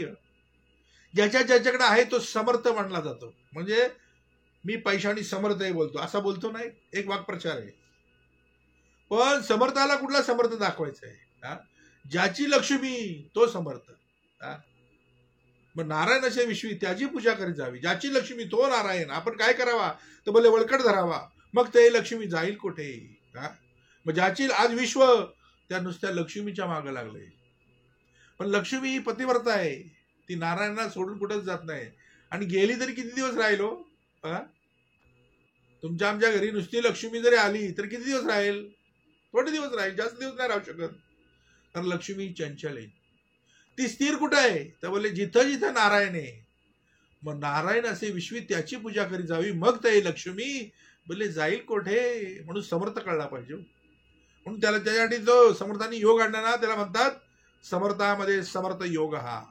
Speaker 1: ज्याच्याकडे आहे तो समर्थ मानला जातो. म्हणजे मी पैशाने समर्थ आहे बोलतो असा बोलतो नाही, एक वाक्प्रचार आहे. पण समर्थाला कुठला समर्थ दाखवायचा आहे? ज्याची लक्ष्मी तो समर्थ. मग नारायण असे विश्वी त्याची पूजा करीत जावी. ज्याची लक्ष्मी तो नारायण. आपण काय करावा तर बोले वळकट धरावा, मग ते लक्ष्मी जाईल कुठे? मग ज्याची आज विश्व त्या नुसत्या लक्ष्मीच्या मागे लागले. पण लक्ष्मी ही पतिव्रता आहे, ती नारायणाला सोडून कुठंच जात नाही. आणि गेली तरी किती दिवस राहिलो? तुमच्या आमच्या घरी नुसती लक्ष्मी जरी आली तर किती दिवस राहील? थोडे दिवस राहील, जास्त दिवस नाही राहू शकत. कारण लक्ष्मी चंचल आहे. ती स्थिर कुठं आहे तर बोले जिथं जिथं नारायण आहे. मग नारायण असे विश्वी त्याची पूजा करी जावी, मग ते लक्ष्मी बोले जाईल कोठे? म्हणून समर्थ कळला पाहिजे. म्हणून त्याला त्याच्यासाठी जो समर्थांनी योग आणला ना त्याला म्हणतात समर्थामध्ये समर्थ योग. हा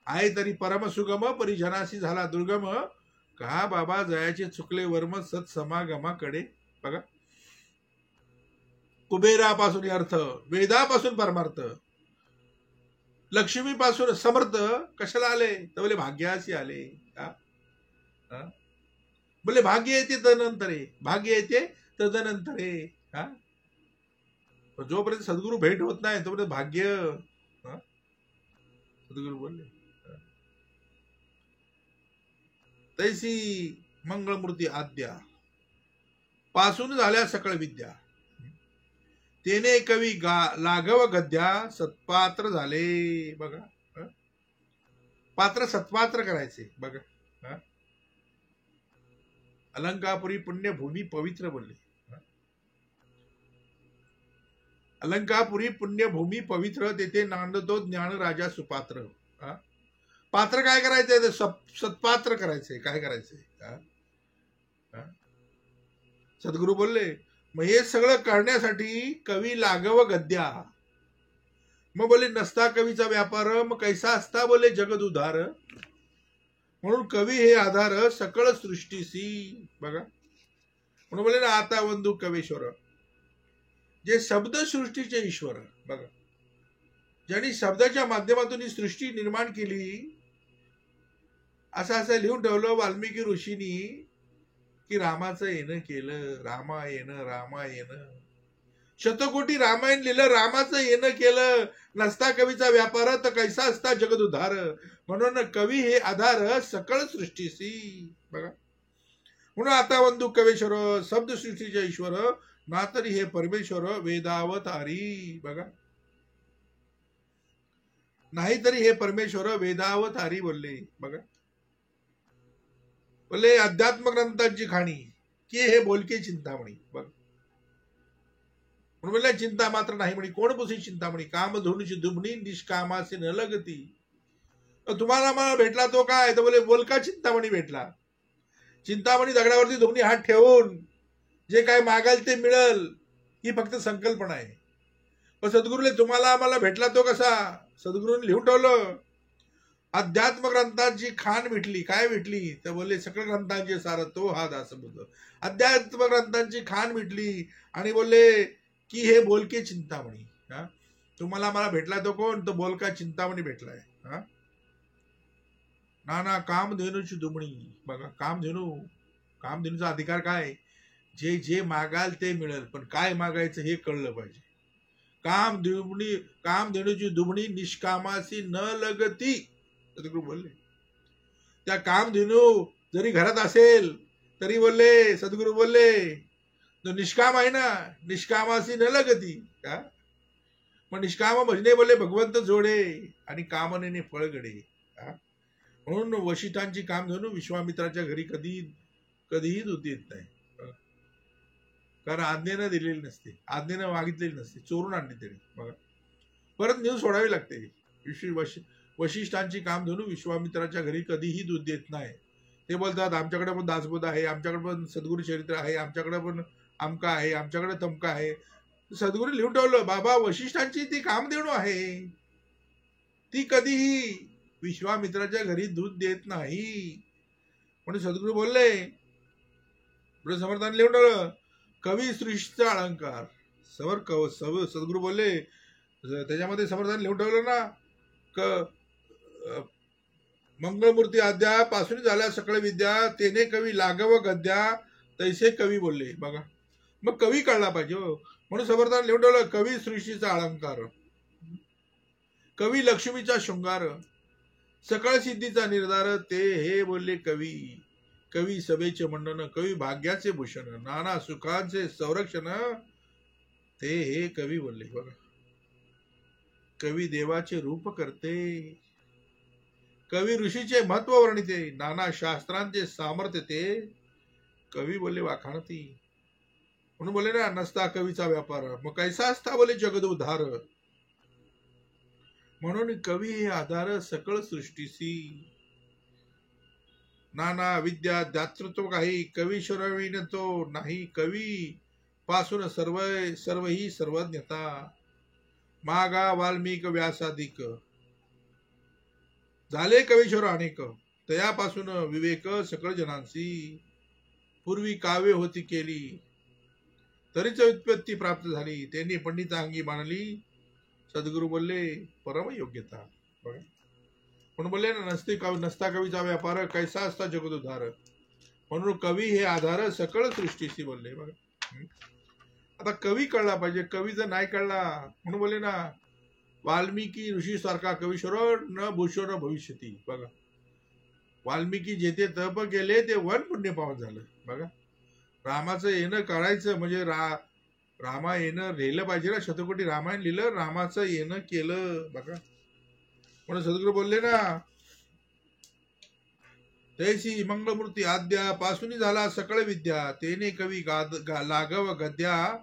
Speaker 1: आहे तरी परम सुगम, परिजनाशी झाला दुर्गम. का बाबा जयाचे चुकले वर्म सत समागमाकडे. बघा कुबेरापासून अर्थ, वेदापासून परमार्थ, लक्ष्मीपासून समर्थ कशाला आले तर बोले भाग्याशी आले. बोले भाग्य येते तदनंतरे, भाग्य येते तदनंतरे. जोपर्यंत सद्गुरू भेट होत नाही तोपर्यंत भाग्य. सद्गुरू बोलले तैसी मंगळमूर्ती आद्या, पासून झाल्या सकळ विद्या. तेने कवी लाघव गद्या, सत्पात्र झाले. बघा पात्र सत्पात्र करायचे. बघा अलंकापुरी पुण्यभूमी पवित्र बोलले. अलंकापुरी पुण्यभूमी पवित्र, तेथे नांदतो ज्ञान राजा सुपात्र. पात्र काय करायचंय? सत्पात्र करायचंय. काय करायचंय? सद्गुरू बोलले मग हे सगळं करण्यासाठी कवी लाघव गद्या. मग बोले नसता कवीचा व्यापार, मग कैसा असता बोले जगद उधार. म्हणून कवी हे आधार सकळ सृष्टीसी. बघा म्हणून बोले ना आता वंदू कवेश्वर, जे शब्द सृष्टीचे ईश्वर. बघा ज्यांनी शब्दाच्या माध्यमातून ही सृष्टी निर्माण केली. असं लिहून ठेवलं वाल्मिकी ऋषींनी की रामाचं येणं केलं, रामायण रामायण. शतकोटी रामायण लिहिलं, रामाचं येणं केलं. नसता कवीचा व्यापार तर कैसा असता जगद उद्धार. म्हणून कवी हे आधार सकळ सृष्टीसी. बघा म्हणून आता वंदू कवेश्वर, शब्द सृष्टीचे ईश्वर, ना तरी हे परमेश्वर वेदावतारी. बघा नाहीतरी हे परमेश्वर वेदावतारी बोलले. बघा बोले अध्यात्म ग्रंथांची खाणी की हे बोलके चिंतामणी. बघ म्हणून बोलले चिंता मात्र नाही म्हणी, कोण पुसी चिंतामणी. काम धुणीची दुबणी निष्कामासे न लगती. तुम्हाला मला भेटला तो काय तर बोले बोलका चिंतामणी भेटला. चिंतामणी दगडावरती दोन्ही हात ठेवून जे काय मागाल ते मिळल ही फक्त संकल्पना आहे. पण सद्गुरूले तुम्हाला आम्हाला भेटला तो कसा? सद्गुरूने लिहून ठेवलं अध्यात्म ग्रंथांची खाण भेटली. काय भेटली तर बोलले सकळ ग्रंथांचे सार तो हा दासबुद्ध. अध्यात्म ग्रंथांची खाण भेटली आणि बोलले की हे बोलके चिंतामणी. तुम्हाला मला भेटला तो कोण? तो बोलका चिंतामणी भेटलाय. नाना कामधेनूची दुमणी. बघा कामधेनूचा अधिकार काय? जे जे मागाल ते मिळेल, पण काय मागायचं हे कळलं पाहिजे. कामधेनूची दुमणी निष्कामासी न लगती. सद्गुरू बोलले त्या कामधेनू जरी घरात असेल तरी बोलले, सद्गुरू बोलले जो निष्काम आहे ना, निष्कामासी न लगती का, मग निष्काम भजने बोले भगवंत जोडे आणि कामनेने फळ गडे. म्हणून वशिष्ठांची कामधेनू विश्वामित्राच्या घरी कधीही दूध येत नाही, कारण आज्ञेनं दिलेली नसते, आज्ञेनं मागितलेली नसते, चोरून आणली तरी बघा, परत नेऊन सोडावी लागते. वशिष्ठांची कामधेनू विश्वामित्राच्या घरी कधीही दूध देत नाही. ते बोलतात आमच्याकडे पण दासबोध आहे, आमच्याकडे पण सद्गुरु चरित्र आहे, आमच्याकडे पण आमका आहे, आमच्याकडे तमका आहे. सद्गुरू लिहून ठेवलं, बाबा वशिष्ठांची ती कामधेनू आहे, ती कधीही विश्वामित्राच्या घरी दूध देत नाही. म्हणून सद्गुरू बोलले, समर्थाने लिहून ठेवलं, कवी सृष्टीचा अलंकार. सद्गुरू बोलले त्याच्यामध्ये समर्थाने लिहून ठेवलं ना, मंगळमूर्ती आद्या पासून झाल्या सकळ विद्या, तेने कवी लागव गद्या, तैसे कवी बोलले. बघा, मग कवी कळला पाहिजे. म्हणून समर्थाने लिहून ठेवलं, कवी सृष्टीचा अलंकार, कवी लक्ष्मीचा शृंगार, सकळ सिद्धीचा निर्धार, ते हे बोलले कवी. कवी सभेचे मंडन, कवी भाग्याचे भूषण, नाना सुखांचे संरक्षण, ते हे कवी बोलले. बघा, कवी देवाचे रूप करते, कवी ऋषीचे महत्व वर्णिते, नाना शास्त्रांचे सामर्थ्य ते कवी बोलले वाखाणती. म्हणून बोले ना, नसता कवीचा व्यापार, मग कैसा असता बोले जगद उद्धार. म्हणून कवी हे आधार सकळ सृष्टीसी, नाना विद्या दातृत्व काही, कवी शरविन तो नाही, कवी पासून सर्व ही सर्वज्ञता, मागा वाल्मिक व्यासादिक, झाले कवीश्वर अनेक, तयापासून विवेक सकळ जनांसी, पूर्वी काव्य होती केली, तरीच उत्पत्ती प्राप्त झाली, त्यांनी पंडितांगी मानली, सद्गुरू बोलले परम योग्यता. बघा, म्हणून बोलले ना, नसता कवीचा व्यापार, कैसा असता जगदोद्धार. म्हणून कवी हे आधार सकळ सृष्टीशी बोलले. बघा, आता कवी कळला पाहिजे, कवी जर नाही कळला, म्हणून बोलले ना, वाल्मिकी ऋषी सारखा कवीश्वर न भूषो न भविष्यती. बघा, वाल्मिकी जेथे तप केले ते वन पुण्य पावन झालं. बघा, रामाचं येणं करायचं म्हणजे रामा येणं लिहिलं पाहिजे ना, शतकोटी रामायण लिहिलं, रामाचं येणं केलं. बघा, म्हणून सद्गुरू बोलले ना, तैसी मंगळमूर्ती आद्या पासून झाला सकळ विद्या, तेने कवी लागव गद्या,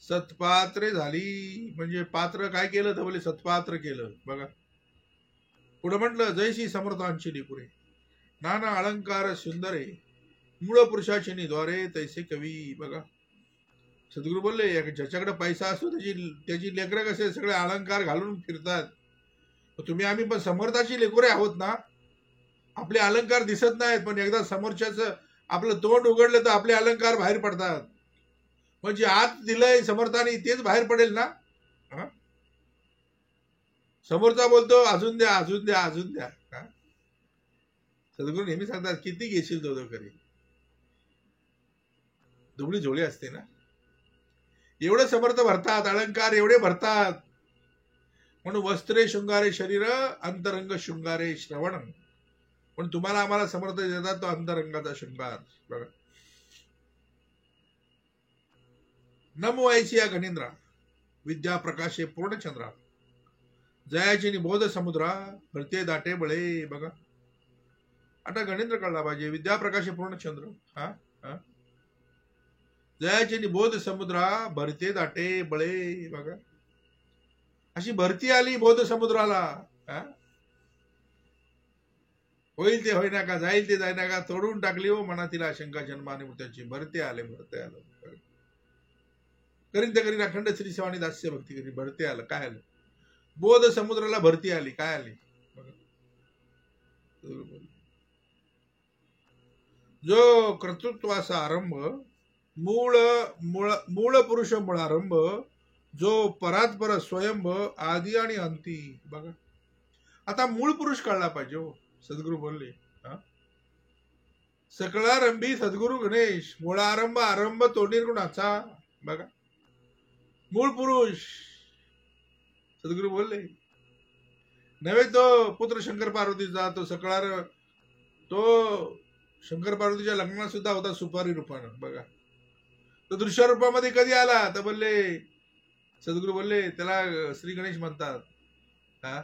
Speaker 1: सत्पात्रे झाली. म्हणजे पात्र काय केलं तर बोले सत्पात्र केलं. बघा, पुढे म्हटलं, जैसी समर्थांची लिपुरे, नाना अलंकार सुंदरे, मूळ पुरुषाची द्वारे तैसे कवी. बघा, सद्गुरू बोलले, ज्याच्याकडे पैसा असतो त्याची लेकरं कसे सगळे अलंकार घालून फिरतात, तुम्ही आम्ही पण समर्थाची लेकरे आहोत ना, आपले अलंकार दिसत नाहीत, पण एकदा समोरच्याच आपलं तोंड उघडलं तर आपले अलंकार बाहेर पडतात. म्हणजे आत दिलंय समर्थाने तेच बाहेर पडेल ना. समोरचा बोलतो अजून द्या, अजून द्या, अजून द्या. सद्गुरू नेहमी सांगतात, किती घेशील तो करी, दुबळी झोळी असते ना. एवढे समर्थ भरतात, अलंकार एवढे भरतात. म्हणून वस्त्रे शृंगारे शरीर, अंतरंग शृंगारे श्रवण. पण तुम्हाला आम्हाला समर्थ देतात तो अंतरंगाचा शृंगार. बघा, नमो ऐसिया गणेंद्रा, विद्या प्रकाशे पूर्णचंद्रा, जयाची निबोध समुद्रा, भरते दाटे बळे. बघा, आता गणेंद्र कळला पाहिजे, विद्या प्रकाशे पूर्णचंद्र, जयाची निबोध समुद्रा, भरते दाटे बळे. बघा, अशी भरती आली बोध समुद्राला. होईल ते होईना का, जाईल ते जाईना का, तोडून टाकली हो मनातील आशंका जन्माने मृत्यूची. भरते आलं. करीन ते करीन अखंड श्री सेवानी दास्य भक्ती करीन. भरते आलं, काय आलं, बोध समुद्राला भरती आली, काय आली. जो कर्तृत्वाचा आरंभ, मूळ पुरुष मुळारंभ, जो परात्पर स्वयंभ, आदि आणि अंती. बघा, आता मूळ पुरुष कळला पाहिजे हो. सद्गुरू बोलले, सकळारंभी सद्गुरू गणेश, मुळारंभ आरंभ तो निर्गुणाचा. बघा, मूळ पुरुष सद्गुरू बोलले. नव्हे तो पुत्र शंकर पार्वतीचा, तो सकळार, तो शंकर पार्वतीच्या लग्नात सुद्धा होता सुपारी रूपानं. बघा, तो दृश्य रूपामध्ये कधी आला तर बोलले, सद्गुरू बोलले त्याला श्री गणेश म्हणतात. हा,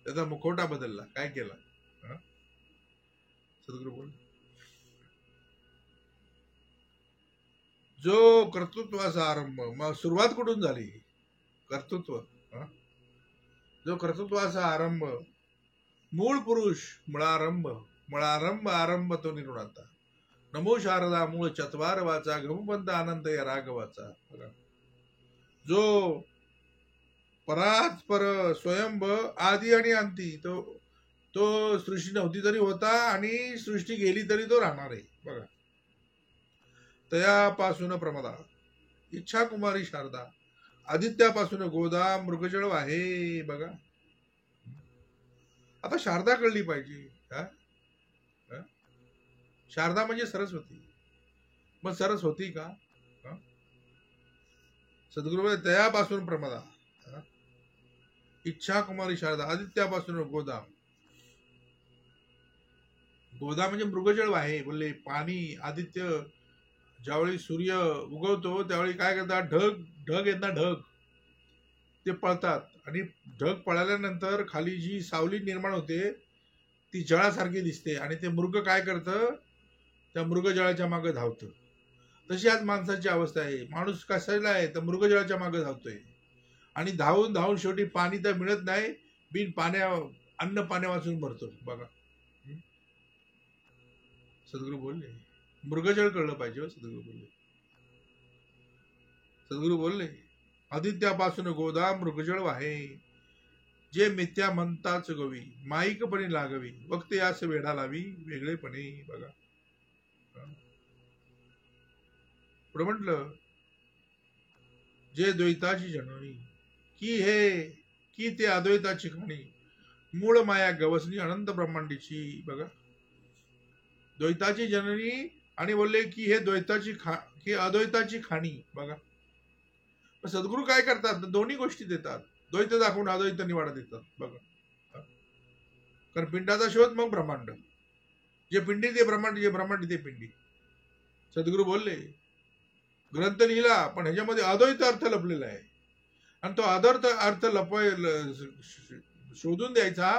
Speaker 1: त्याचा मुखवटा बदलला. काय केला? हा? सद्गुरू बोलले जो कर्तृत्वाचा आरंभ, मग सुरुवात कुठून झाली? कर्तृत्व. हा? जो कर्तृत्वाचा आरंभ, मूळ पुरुष, मुळारंभ, मुळारंभ आरंभ तो निर्गुणाचा. नमो शारदा मूळ चत्वार वाचा, गमपंत आनंद या रागवाचा. जो परात्पर स्वयंभ आदी आणि अंती, तो तो सृष्टी नव्हती तरी होता आणि सृष्टी गेली तरी तो राहणार आहे. बघा, तयापासून प्रमदा, इच्छा कुमारी शारदा, आदित्यापासून गोदा, मृगजळ आहे. बघा, आता शारदा कळली पाहिजे. हा? हा? शारदा म्हणजे सरस्वती. मग सरस्वती का? हा? सद्गुरू तयापासून प्रमदा, हा? इच्छा कुमारी शारदा, आदित्यापासून गोदा. गोदा म्हणजे मृगजळ आहे. बोलले पाणी, आदित्य ज्यावेळी सूर्य उगवतो त्यावेळी काय करतात? ढग आहेत ना, ढग ते पळतात आणि ढग पळाल्यानंतर खाली जी सावली निर्माण होते ती जळासारखी दिसते आणि ते मृग काय करतं? त्या मृगजळाच्या मागे धावतं. तशी आज माणसाची अवस्था आहे. माणूस कशाला आहे तर मृगजळाच्या मागे धावतोय आणि धावून धावून शेवटी पाणी तर मिळत नाही, बिन पाण्या अन्न पाण्या वाचून भरतो. बघा, सद्गुरू बोलले मृगजळ कळलं पाहिजे. सद्गुरू बोलले, सद्गुरू बोलले आदित्यापासून गोदा मृगजळ वाहे, जे मिथ्या म्हणताच गवी, माईकपणे लागवी, वक्ते यास वेढा लावी वेगळेपणे. बघा, पुढे म्हटलं जे द्वैताची जननी, की ते अद्वैताची खाणी, मूळ माया गवसनी अनंत ब्रह्मांडीची. बघा, द्वैताची जननी आणि बोलले की हे द्वैताची ही अद्वैताची खाणी. बघा, सद्गुरू काय करतात? दोन्ही गोष्टी देतात. द्वैत दाखवून अद्वैत निवाडा देतात. बघा, कारण पिंडाचा शोध मग ब्रह्मांड, जे पिंडी ते ब्रह्मांड, जे ब्रह्मांड ते पिंडी. सद्गुरू बोलले ग्रंथ लिहिला पण ह्याच्यामध्ये अद्वैत अर्थ लपलेला आहे आणि तो अद्वैत अर्थ शोधून द्यायचा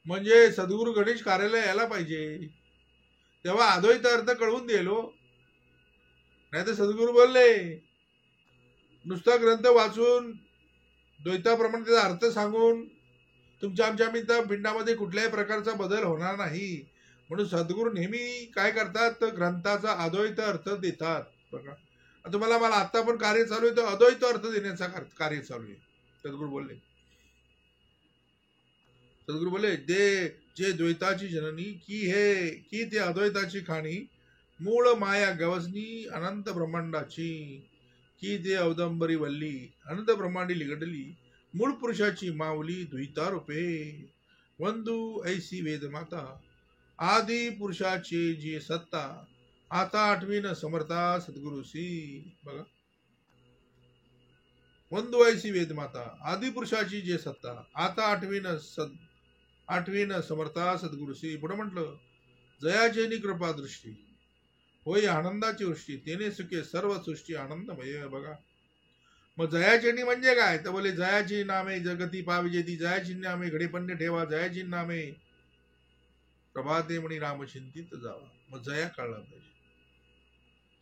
Speaker 1: म्हणजे सद्गुरू गणेश कार्यालय यायला पाहिजे, तेव्हा अद्वैत अर्थ कळवून दिलो. नाही तर सद्गुरू बोलले नुसता ग्रंथ वाचून द्वैताप्रमाणे त्याचा अर्थ सांगून तुमच्या आमच्या पिंडामध्ये कुठल्याही प्रकारचा बदल होणार नाही. म्हणून सद्गुरू नेहमी काय करतात तर ग्रंथाचा अद्वैत अर्थ देतात. बघा, तुम्हाला मला आता पण कार्य चालू आहे तर अद्वैत अर्थ देण्याचा कार्य चालू आहे. सद्गुरू बोलले, सद्गुरू बोलले जे द्वैताची जननी, की ते अद्वैताची खाणी, मूळ माया गवसनी अनंत ब्रह्मांडाची, की ते अवदंबरी वल्ली अनंत ब्रह्मांडी लिगडली, मूळ पुरुषाची माऊली द्वैता रूपे, वंदू ऐसी वेद माता, आदी पुरुषाची जी सत्ता, आता आठवीन समर्था सद्गुरुसी. बघा, वंदू ऐसी वेद माता, आदी पुरुषाची जे सत्ता, आता आठवीन समर्था सद्गुरुसी. पुढे म्हटलं जयाचेनी कृपा दृष्टी, होय आनंदाची वृष्टी, तेने सुखे सर्व सृष्टी आनंदमय. बघा, मग जयाचेनी म्हणजे काय तर बोले जयाची नामे जगती पाविजेती, जयाची नामे घडेपण्य ठेवा, जयाची नामे प्रभाते म्हणी राम चिंतित जावा. मग जया कळला पाहिजे.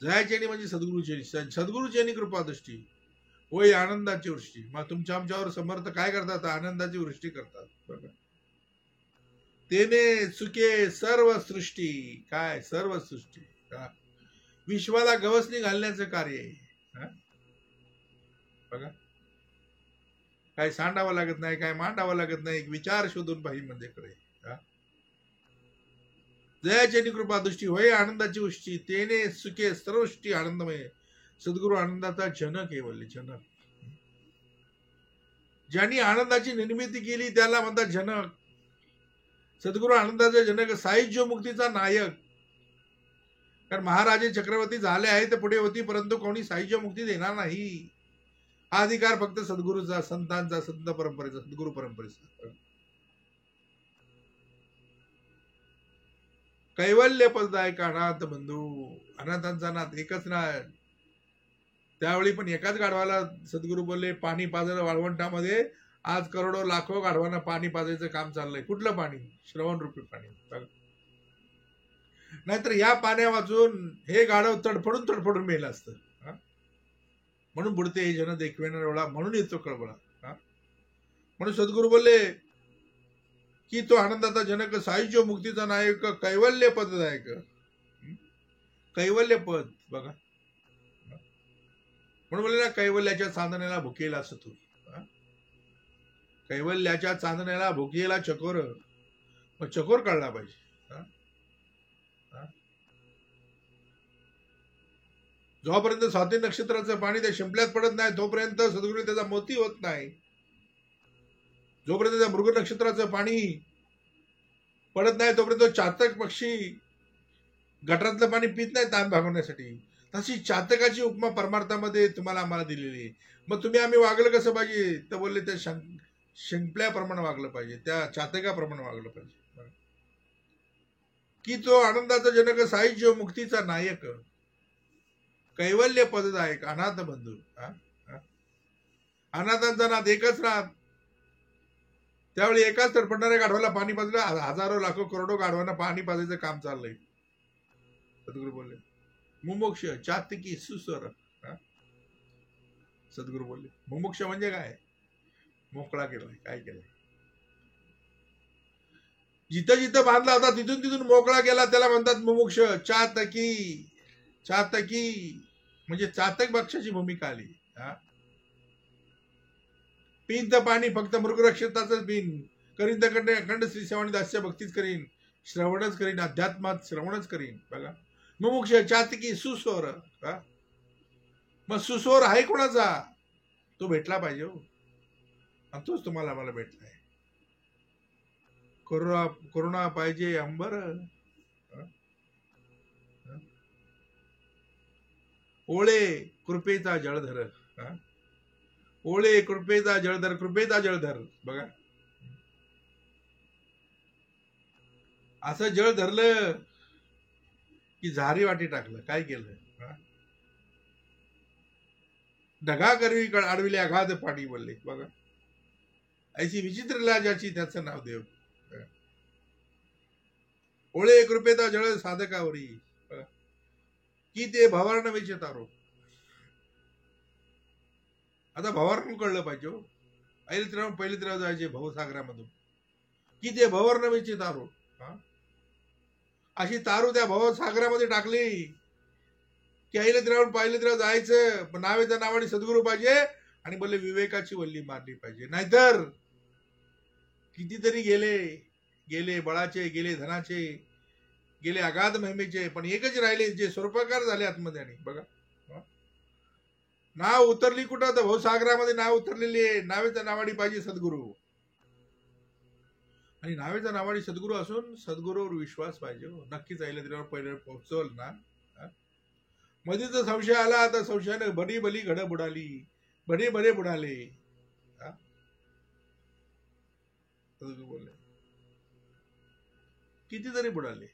Speaker 1: जयाचेनी म्हणजे सद्गुरुचेनी कृपा दृष्टी, होय आनंदाची वृष्टी. मग तुमच्या आमच्यावर समर्थ काय करतात? आनंदाची वृष्टी करतात. बघा, तेने सुखे सर्व सृष्टी, काय सर्व सृष्टी, विश्वाला गवसणी घालण्याचं कार्य आहे. बघा, काय सांडावं लागत नाही, काय मांडावं लागत नाही, एक विचार शोधून पाहिजे म्हणजे कडे. जयाची कृपा दृष्टी, होय आनंदाची वृष्टी, तेने सुखे सर्व सृष्टी आनंदमय. सद्गुरू आनंदाचा जनक आहे. बोलले जनक, ज्यांनी आनंदाची निर्मिती केली त्याला म्हणतात जनक. सद्गुरू आनंदाचा जनक, साहित्य मुक्तीचा नायक. कारण महाराजे चक्रवर्ती झाले आहे तर पुढे होती, परंतु कोणी साहित्य मुक्ती देणार नाही. हा अधिकार फक्त सद्गुरूचा, संतांचा, संत परंपरेचा, सद्गुरू परंपरेचा. कैवल्य पददायक अनाथ बंधू, अनाथांचा नाथ एकच नाथ, त्यावेळी पण एकाच गाढवाला सद्गुरू बोलले पाणी पाजायला वाळवंटामध्ये. आज करोडो लाखो गाढवांना पाणी पाजायचं काम चाललंय. कुठलं पाणी? श्रवण रूपी पाणी. नाहीतर या पाण्या वाचून हे गाढव तडफडून मेलं असतं. म्हणून बुडते हे जन देखवेना डोळा, म्हणून येतो कळबळा. म्हणून सद्गुरू बोलले की तो आनंदाचा जनक, सायुज्य मुक्तीचा नायक, कैवल्य पददायक. कैवल्य पद बघा. म्हणून बोलले ना, कैवल्याच्या चांदण्याला भुकेला असं तू. कैवल्याच्या चांदण्याला भुकेला चकोर. मग चकोर काढला पाहिजे. जोपर्यंत स्वाती नक्षत्राचं पाणी त्या शिंपल्यात पडत नाही तोपर्यंत सद्गुरू त्याचा मोती होत नाही. जोपर्यंत त्या मृग नक्षत्राचं पाणी पडत नाही तोपर्यंत चातक पक्षी गटारातलं पाणी पित नाही ताण भागवण्यासाठी. तशी चातकाची उपमा परमार्थामध्ये तुम्हाला आम्हाला दिलेली आहे. मग तुम्ही आम्ही वागलं कसं पाहिजे? तर बोलले त्या शिंपल्याप्रमाणे वागलं पाहिजे, त्या चातकाप्रमाणे वागलं पाहिजे. की तो आनंदाचा जनक, सायुज्य मुक्तीचा नायक, कैवल्य पददायक, अनाथ बंधू. अनाथांचा नाथ एकच नाथ. त्यावेळी एकाच तडफडणाऱ्या गाढवाला पाणी पाजलं. हजारो लाखो करोडो गाढवांना पाणी पाजायचं काम चाललंय. सद्गुरू बोलले मुमुक्ष चातकी सुस्वर. सद्गुरू बोलले मुमुक्ष म्हणजे काय? मोकळा केलाय. काय केलंय? जिथं जिथं बांधला होता तिथून तिथून मोकळा केला, त्याला म्हणतात मुमुक्ष. चातकी. चातकी म्हणजे चातक पक्षाची भूमिका आली. पिन तर पाणी फक्त मृगरक्षताच पिन करीन, तर अखंड श्री सेवानी दास्य भक्तीच करीन, श्रवणच करीन, अध्यात्मात श्रवणच करीन. बघा मुमुक्ष चातकी सुस्वर. मग सुस्वर आहे कोणाचा? तो भेटला पाहिजे हो. आणि तोच तुम्हाला आम्हाला भेटलाय. करुणा पाहिजे अंबर. ओळे कृपेचा जळधर. ओळे कृपेचा जळधर, कृपेचा जळधर. बघा असं जळ धरलं की झारी वाटी टाकलं. काय केलं? ढगा करवी अडविले अगाध पाणी बोलले. बघा ऐशी विचित्र लाजाची त्याचं नाव देव. ओळे कृपेचा जळ साधकावरी. की ते भवारणवेचे तारो. आता भवारण कळलं पाहिजे हो. पहिले तिराव जायचे भवसागरामधून. की ते भवारणवेचे तारो. अशी तारू त्या भवसागरामध्ये टाकली की पहिले तिराव जायचं, पण नावेच्या नावाने सद्गुरू पाहिजे आणि बोलले विवेकाची वल्ली मारली पाहिजे. नाहीतर कितीतरी गेले बळाचे, गेले धनाचे, गेले अगाध महिमेचे, पण एकच राहिले जे स्वरूपाकार झाले आतमध्ये. आणि बघा नाव उतरली कुठं? तर भवसागरामध्ये नाव उतरलेली आहे. नावेच्या नावाडी पाहिजे सद्गुरू. आणि नावेच्या नावाडी सद्गुरू असून सद्गुरूवर विश्वास पाहिजे. नक्कीच आईला पहिले पोहोचवल ना. मध्ये जर संशय आला तर संशयाने भरी भली घड बुडाली, भरे भरे बुडाले. बोलले कितीतरी बुडाले.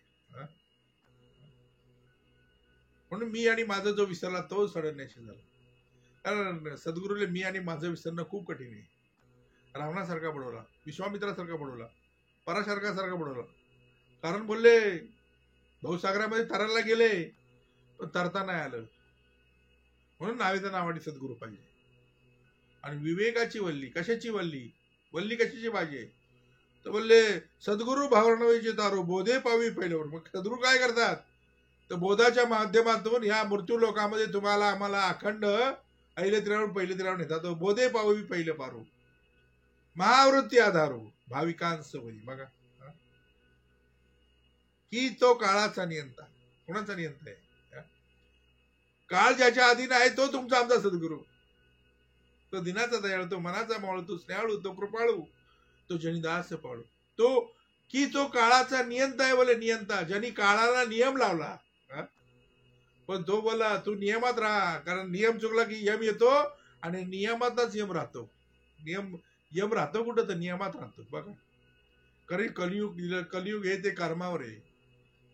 Speaker 1: म्हणून मी आणि माझा जो विसरला तो सडण्याशी झाला. कारण सद्गुरूले मी आणि माझं विसरणं खूप कठीण आहे. रावणासारखा बुडवला, विश्वामित्रासारखा बुडवला, पराशरकासारखा बुडवला. कारण बोलले भवसागरामध्ये तरायला गेले पण तरता नाही आलं. म्हणून नावेच्या नावाने सद्गुरू पाहिजे. आणि विवेकाची वल्ली. कशाची वल्ली? वल्ली कशाची पाहिजे? तर बोलले सद्गुरू भावरणवेचे तारो, बोधे पावी पहिल्यावर. मग सद्गुरू काय करतात? तर बोधाच्या माध्यमातून ह्या मृत्यू लोकांमध्ये तुम्हाला आम्हाला अखंड अहिले तिरावून पहिले तिरावून येतात. बोधे पावी पहिले पारू, महावृत्ती आधारू भाविकांस वरी. बघा की तो काळाचा नियंता. कोणाचा नियंता आहे? काळ ज्याच्या अधीन आहे तो तुमचा आमचा सद्गुरू. तो दिनाचा दयाळू, तो मनाचा मावळू, तो स्नेहाळू, तो कृपाळू, तो जनिदास पाळू. तो काळाचा नियंता आहे. बोले नियंता ज्यांनी काळाला नियम लावला. पण तो बोला तू नियमात राहा, कारण नियम चुकला की यम येतो आणि नियमातच यम राहतो. यम राहतो कुठं? तर नियमात राहतो. बघा कारण कलियुग हे ते कर्मावर आहे.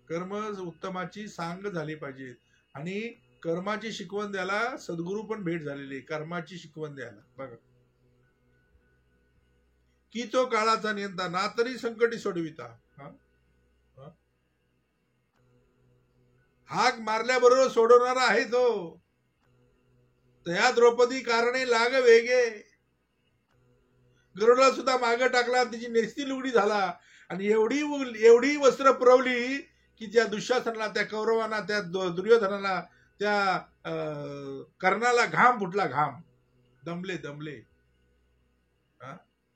Speaker 1: कर्म उत्तमाची सांग झाली पाहिजे आणि कर्माची शिकवण द्यायला सद्गुरू पण भेट झालेली, कर्माची शिकवण द्यायला. बघा, की तो काळाचा नियंता ना तरी संकटी सोडविता. हाक मारल्याबरोबर सोडवणारा आहे तो. तया द्रौपदी कारणे लाग वेगे. गरुडला सुद्धा मागे टाकला, तिची नेसती लुगडी झाला आणि एवढी वस्त्र पुरवली की त्या दुःशासनाला, त्या कौरवांना, त्या दुर्योधनाला, त्या कर्णाला घाम फुटला, घाम. दमले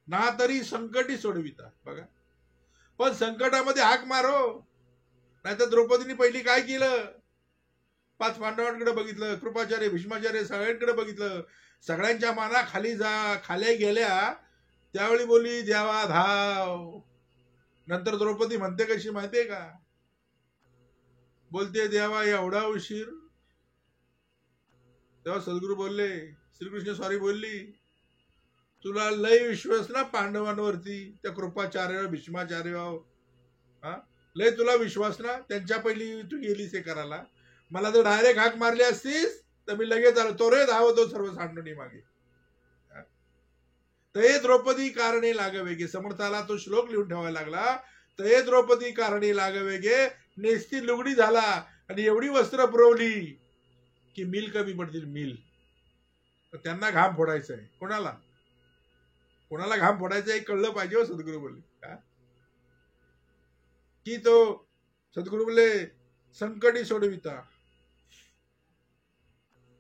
Speaker 1: ना तरी संकटी सोडविता. बघा, पण संकटामध्ये हाक मारो. नाहीतर द्रौपदीने पहिली काय केलं? 5 पांडवांकडे बघितलं, कृपाचार्य, भीष्माचार्य सगळ्यांकडे बघितलं. सगळ्यांच्या माना खाली गेल्या. त्यावेळी बोलली देवा धाव. नंतर द्रौपदी म्हणते कशी माहितीये का? बोलते देवा एवढा उशीर. तेव्हा सद्गुरू बोलले, श्रीकृष्ण सॉरी बोलली, तुला लय विश्वास ना पांडवांवरती, त्या कृपाचार्य भीष्माचार्य, लय तुला विश्वास ना, त्यांच्या पहिली तू गेलीस हे करायला. मला जर डायरेक्ट हाक मारली असतीस तर मी लगेच आलो. तो रे धावतो सर्व सांडणी मागे. तये द्रौपदी कारणे लागवेगे. समर्थाला तो श्लोक लिहून ठेवायला लागला. तये द्रौपदी कारणे लागवेगे. नेसती लुगडी झाला आणि एवढी वस्त्र पुरवली की मिल कमी पडतील, मिल. त्यांना घाम फोडायचा आहे. कोणाला घाम फोडायचा आहे कळलं पाहिजे हो. सद्गुरू बोलले की तो सद्गुरू बोलले संकटी सोडविता.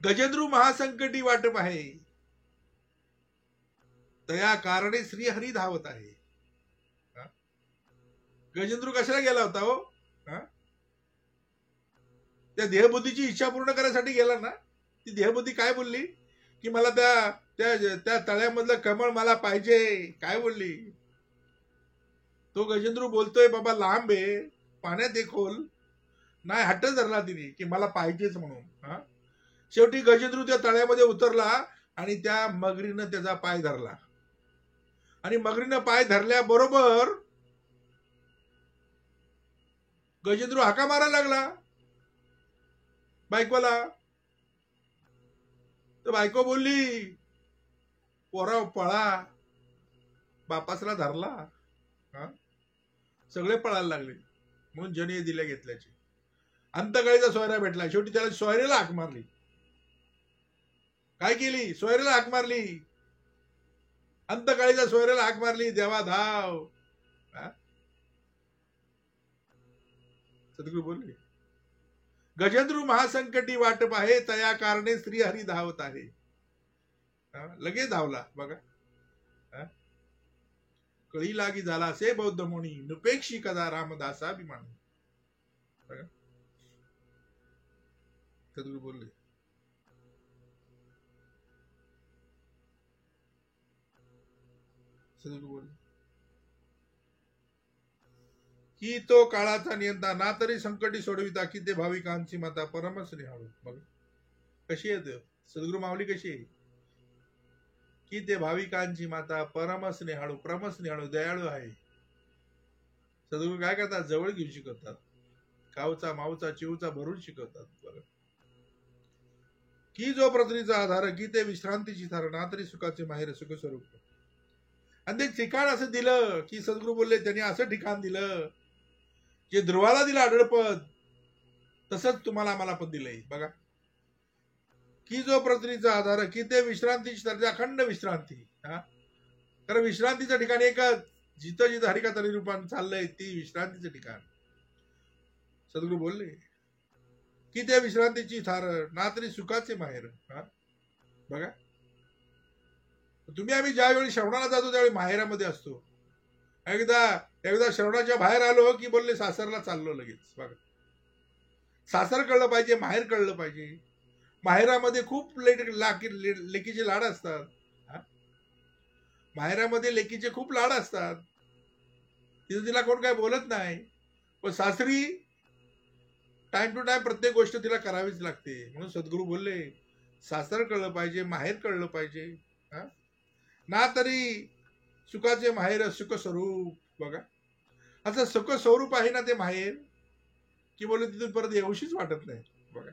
Speaker 1: गजेंद्रू महासंकटी वाटप आहे. तया कारणे श्रीहरी धावत आहे. गजेंद्रू कशाला गेला होता हो? त्या देहबुद्धीची इच्छा पूर्ण करण्यासाठी गेला ना. ती देहबुद्धी काय बोलली की मला त्या तळ्यामधलं कमळ मला पाहिजे. काय बोलली? तो गजेंद्रू बोलतोय बाबा लांब आहे, पाण्यात आहे खोल. नाही, हट्ट धरला तिने की मला पाहिजेच म्हणून. शेवटी गजेंद्रू त्या तळ्यामध्ये उतरला आणि त्या मगरीनं त्याचा पाय धरला. आणि मगरीनं पाय धरल्याबरोबर गजेंद्रू हाका मारायला लागला बायकोला. तर बायको बोलली पोरा पळा. बापासला धरला. सगळे पळायला लागले म्हणून जनिये दिल्या घेतल्याचे. अंतकाळीचा सोयरा भेटला. शेवटी त्याला सोयरेला हाक मारली. काय केली? सोयरेला हाक मारली. अंतकाळीचा सोयरेला हाक मारली, देवा धाव. सद्गुरू बोलले गजेंद्रू महासंकटी वाटप आहे. तया कारणे श्रीहरी धावत आहे. लगेच धावला. बघा, कळी लागी झाला असे बौद्ध मुनी, नुपेक्षी कदा रामदासाभिमानी. बघा, सद्गुरू बोलले की तो काळाचा नियंता ना तरी संकटी सोडविता. की ते भाविकांची माता परमच निहाळू. बघा कशी आहे सद्गुरू माऊली, कशी आहे की ते भाविकांची माता परमच निहाळू. परमच निहाळू, दयाळू आहे. सद्गुरू काय करतात? जवळ घेऊन शिकवतात. कावचा माऊचा चिवचा भरून शिकवतात. बघा, की जो पृथ्वीचा आधार, की ते विश्रांतीची थार, ना तरी सुखाचे माहेर सुख स्वरूप. आणि ते ठिकाण असं दिलं की सद्गुरू बोलले त्यांनी असं ठिकाण दिलं जे ध्रुवाला दिलं आढळपद, तसंच तुम्हाला आम्हाला पण दिलंय. बघा, की जो पृथ्वीचा आधार, की ते विश्रांतीची थार, अखंड विश्रांती. कारण विश्रांतीचं ठिकाण एकच, जिथं हरिकथा निरूपण चाललंय ती विश्रांतीचं ठिकाण. सद्गुरू बोलले की त्या विश्रांतीची थार, ना तरी सुखाचे माहेर. बघा, तुम्ही आम्ही ज्यावेळी श्रवणाला जातो त्यावेळी माहेरामध्ये असतो. एकदा श्रवणाच्या बाहेर आलो की बोलले सासरला चाललो लगेच. बघा, सासर कळलं पाहिजे, माहेर कळलं पाहिजे. माहेरामध्ये खूप लेकीचे लाड असतात. माहेरामध्ये लेकीचे खूप लाड असतात. तिथं तिला कोण काय बोलत नाही. पण सासरी टाइम टू टाइम प्रत्येक गोष्ट तिला करावीच लागते. म्हणून सद्गुरू बोलले सासर कळलं पाहिजे, माहेर कळलं पाहिजे. ना तरी सुखाचे माहेर सुख स्वरूप. बघा, असं सुख स्वरूप आहे ना ते माहेर की बोलले तिथून परत येऊशीच वाटत नाही. बघा,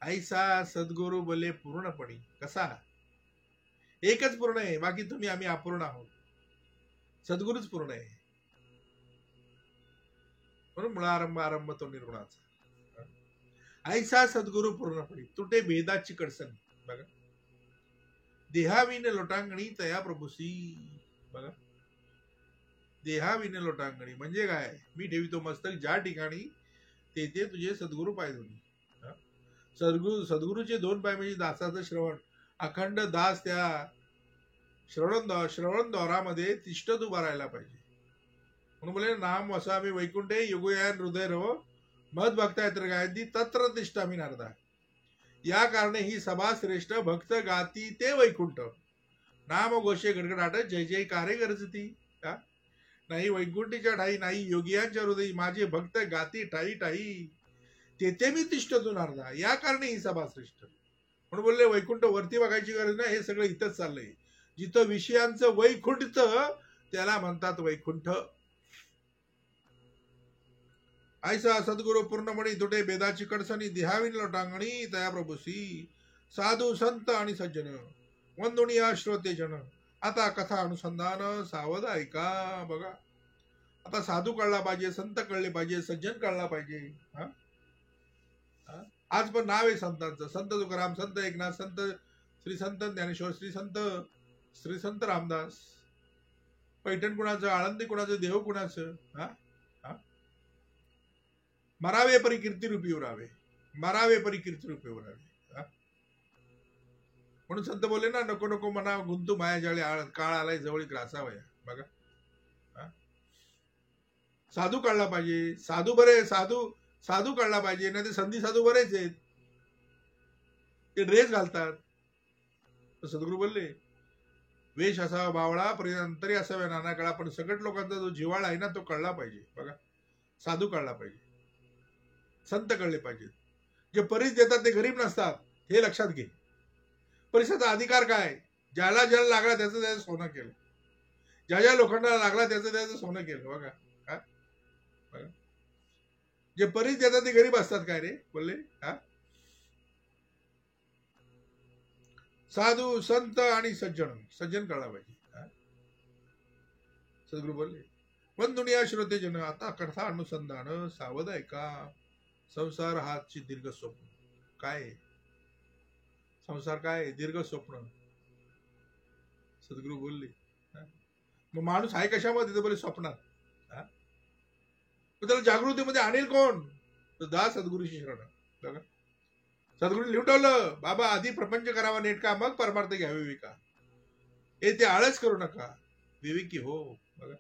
Speaker 1: ऐसा सद्गुरु बोले पूर्णपणी. कसा? एकच पूर्ण आहे, बाकी तुम्ही आम्ही अपूर्ण आहोत. सद्गुरूच पूर्ण आहे. म्हणून मुळारंभ आरंभ तो निर्गुणाचा. ऐसा सद्गुरु पूर्णपणी तुटे भेदाची कडसण. बघा, देहाविन लोटांगणी तया प्रभूसी. बघा, देहाविन लोटांगणी म्हणजे काय? मी ठेवितो मस्तक ज्या ठिकाणी, तेथे तुझे सद्गुरु पाय दोन्ही. सद्गुरूचे दोन पाय म्हणजे दासाचं श्रवण. अखंड दास त्या श्रवण द्वारामध्ये तिष्ठत उभा राहायला पाहिजे. म्हणून बोले नाम वसामी वैकुंठे युगयान हृदय रव मद भक्ता यत्र गायंती तत्र तिष्ठामी नारदा. या कारणे ही सभा श्रेष्ठ भक्त गाती ते वैकुंठ. नाम घोषे गडगडाट जय जय कारे गरजती. नाही वैकुंठीच्या ठाई, नाही योगियांच्या हृदयी माझे भक्त गाती ठाई ठाई, तेथे मी तिष्ठतो नारदा. या कारणे ही सभा श्रेष्ठ. म्हणून बोलले वैकुंठ वरती बघायची गरज नाही, हे सगळं इथंच चाललंय. जिथं विषयांचं वैकुंठ त्याला म्हणतात वैकुंठ. ऐसा सद्गुरु पूर्णमणी तुटे बेदाची कडसणी देहाविन लोटांगणी तया प्रभूसी. साधू संत आणि सज्जन वंदुनिया श्रोते जन आता कथा अनुसंधान सावध ऐका. बघा, आता साधू कळला पाहिजे, संत कळले पाहिजे, सज्जन कळला पाहिजे. आज पण नाव आहे संतांचं. संत तुकाराम, संत एकनाथ, संत श्री संत ज्ञानेश्वर, श्री संत रामदास. पैठण कुणाचं, आळंदी कुणाचं, देव कुणाचं. मरावे परी कीर्ती रूपी उरावे, मरावे परी कीर्ती रूपी उरावे. म्हणून संत बोलले ना, नको नको मना गुंतू माया जाळे, काळ आलाय जवळ ग्रासावया. बघा, साधू कळला पाहिजे. साधू बरे, साधू कळला पाहिजे. नाही ते संधी साधू बरेच आहेत, ते ड्रेस घालतात. सद्गुरू बोलले वेश असावा बावळा अंतरी असाव्या नाना काळा, पण सगळ्या लोकांचा जो जिव्हाळा आहे ना तो कळला पाहिजे. बघा, साधू कळला पाहिजे, संत कळले पाहिजेत. जे परीस देतात ते गरीब नसतात, हे लक्षात घे. परीक्षेचा अधिकार काय? ज्याला ज्याला लागला त्याचं त्याचं सोनं केलं, ज्या ज्या लोकांना लागला त्याचं त्याचं सोनं केलं. बघा, बघा, जे परीस देतात ते गरीब असतात काय रे? बोलले साधू संत आणि सज्जन कळला पाहिजे. सद्गुरू बोलले वंदुनिया श्रोते जन आता कथा अनुसंधान सावध ऐका. संसार हाची दीर्घ स्वप्न. काय संसार? काय दीर्घ स्वप्न? सद्गुरू बोलले मग माणूस आहे कशामध्ये? तर बोले स्वप्नात. त्याला जागृतीमध्ये आणेल कोण? तर दास सद्गुरूची शरण. बघा, सद्गुरू लिहून बाबा आधी प्रपंच करावा नेटका, मग परमार्थ घ्यावे विवेका. हे ते आळस करू नका, विवेकी हो. बघा,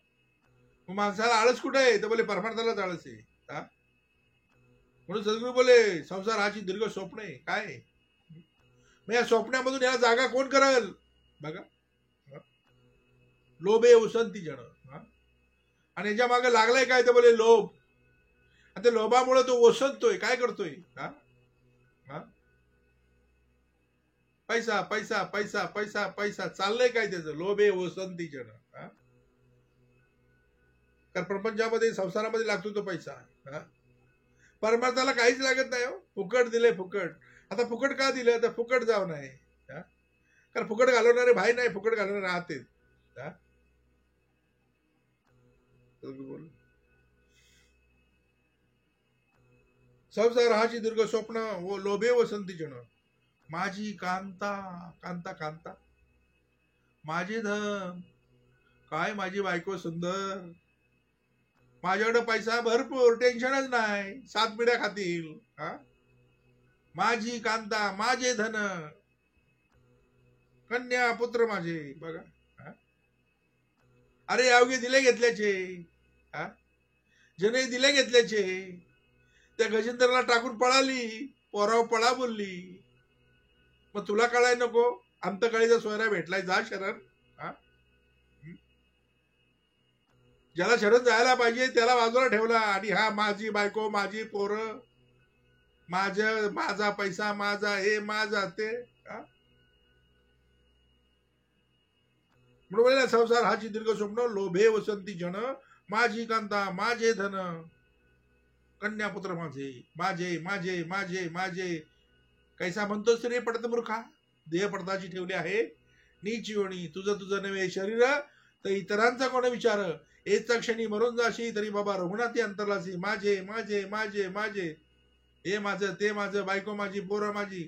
Speaker 1: मग माणसाला आळस कुठे आहे? तर बोले परमार्थालाच आळस आहे. म्हणून सद्गुरू बोले संसार हाची दीर्घ स्वप्न आहे. काय मग या स्वप्नामधून याला जागा कोण करल? बघा, लोभे उसंती जण. आणि याच्या मागे लागलाय काय? तर बोले लोभ. आणि त्या लोभामुळे तो ओसंतोय. काय करतोय? पैसा पैसा पैसा पैसा पैसा चाललंय काय त्याचं? लोभे ओसंती जण. कारण प्रपंचामध्ये संसारामध्ये लागतो तो पैसा. परमार्थाला काहीच लागत नाही हो. फुकट दिले फुकट. आता फुकट का दिलं? तर फुकट जाऊ नये. कारण फुकट घालवणारे भाई नाही, फुकट घालवणारे राहते. संसार हाची दीर्घ स्वप्न व लोभे वसंती जण. माझी कांता कांता कांता, माझे धन काय, माझी बायको सुंदर, माझ्याकडे पैसा भरपूर, टेन्शनच नाही, 7 पिढ्या खातील. माझी कांता माझे धन, कन्या पुत्र माझे. बघा, अरे अवघे दिले घेतल्याचे, जने दिले घेतल्याचे. त्या गजेंद्रला टाकून पळाली, पोराव पळा बोलली. मग तुला कळाय नको? अंतकाळीचा सोयरा भेटलाय, जा शरण. ज्याला शरण जायला पाहिजे त्याला बाजूला ठेवला. आणि माझी बायको, माझी पोरं, माझा पैसा, माझा हे, माझा ते. म्हणून संसार हाची दीर्घ स्वप्न लोभे वसंती जन. माझी कांता माझे धन, कन्या पुत्र माझे, माझे माझे माझे माझे. कैसा म्हणतोस रे पडत मूर्खा, देह पडताची ठेवली आहे नीच योनी, तुझं तुझं नव्हे शरीर तर इतरांचा कोण विचार, एचा क्षणी मरून जाशी तरी बाबा रघुनाथी अंतरलासी, माझे माझे माझे माझे, हे माझं ते माझं, बायको माझी, पोरं माझी,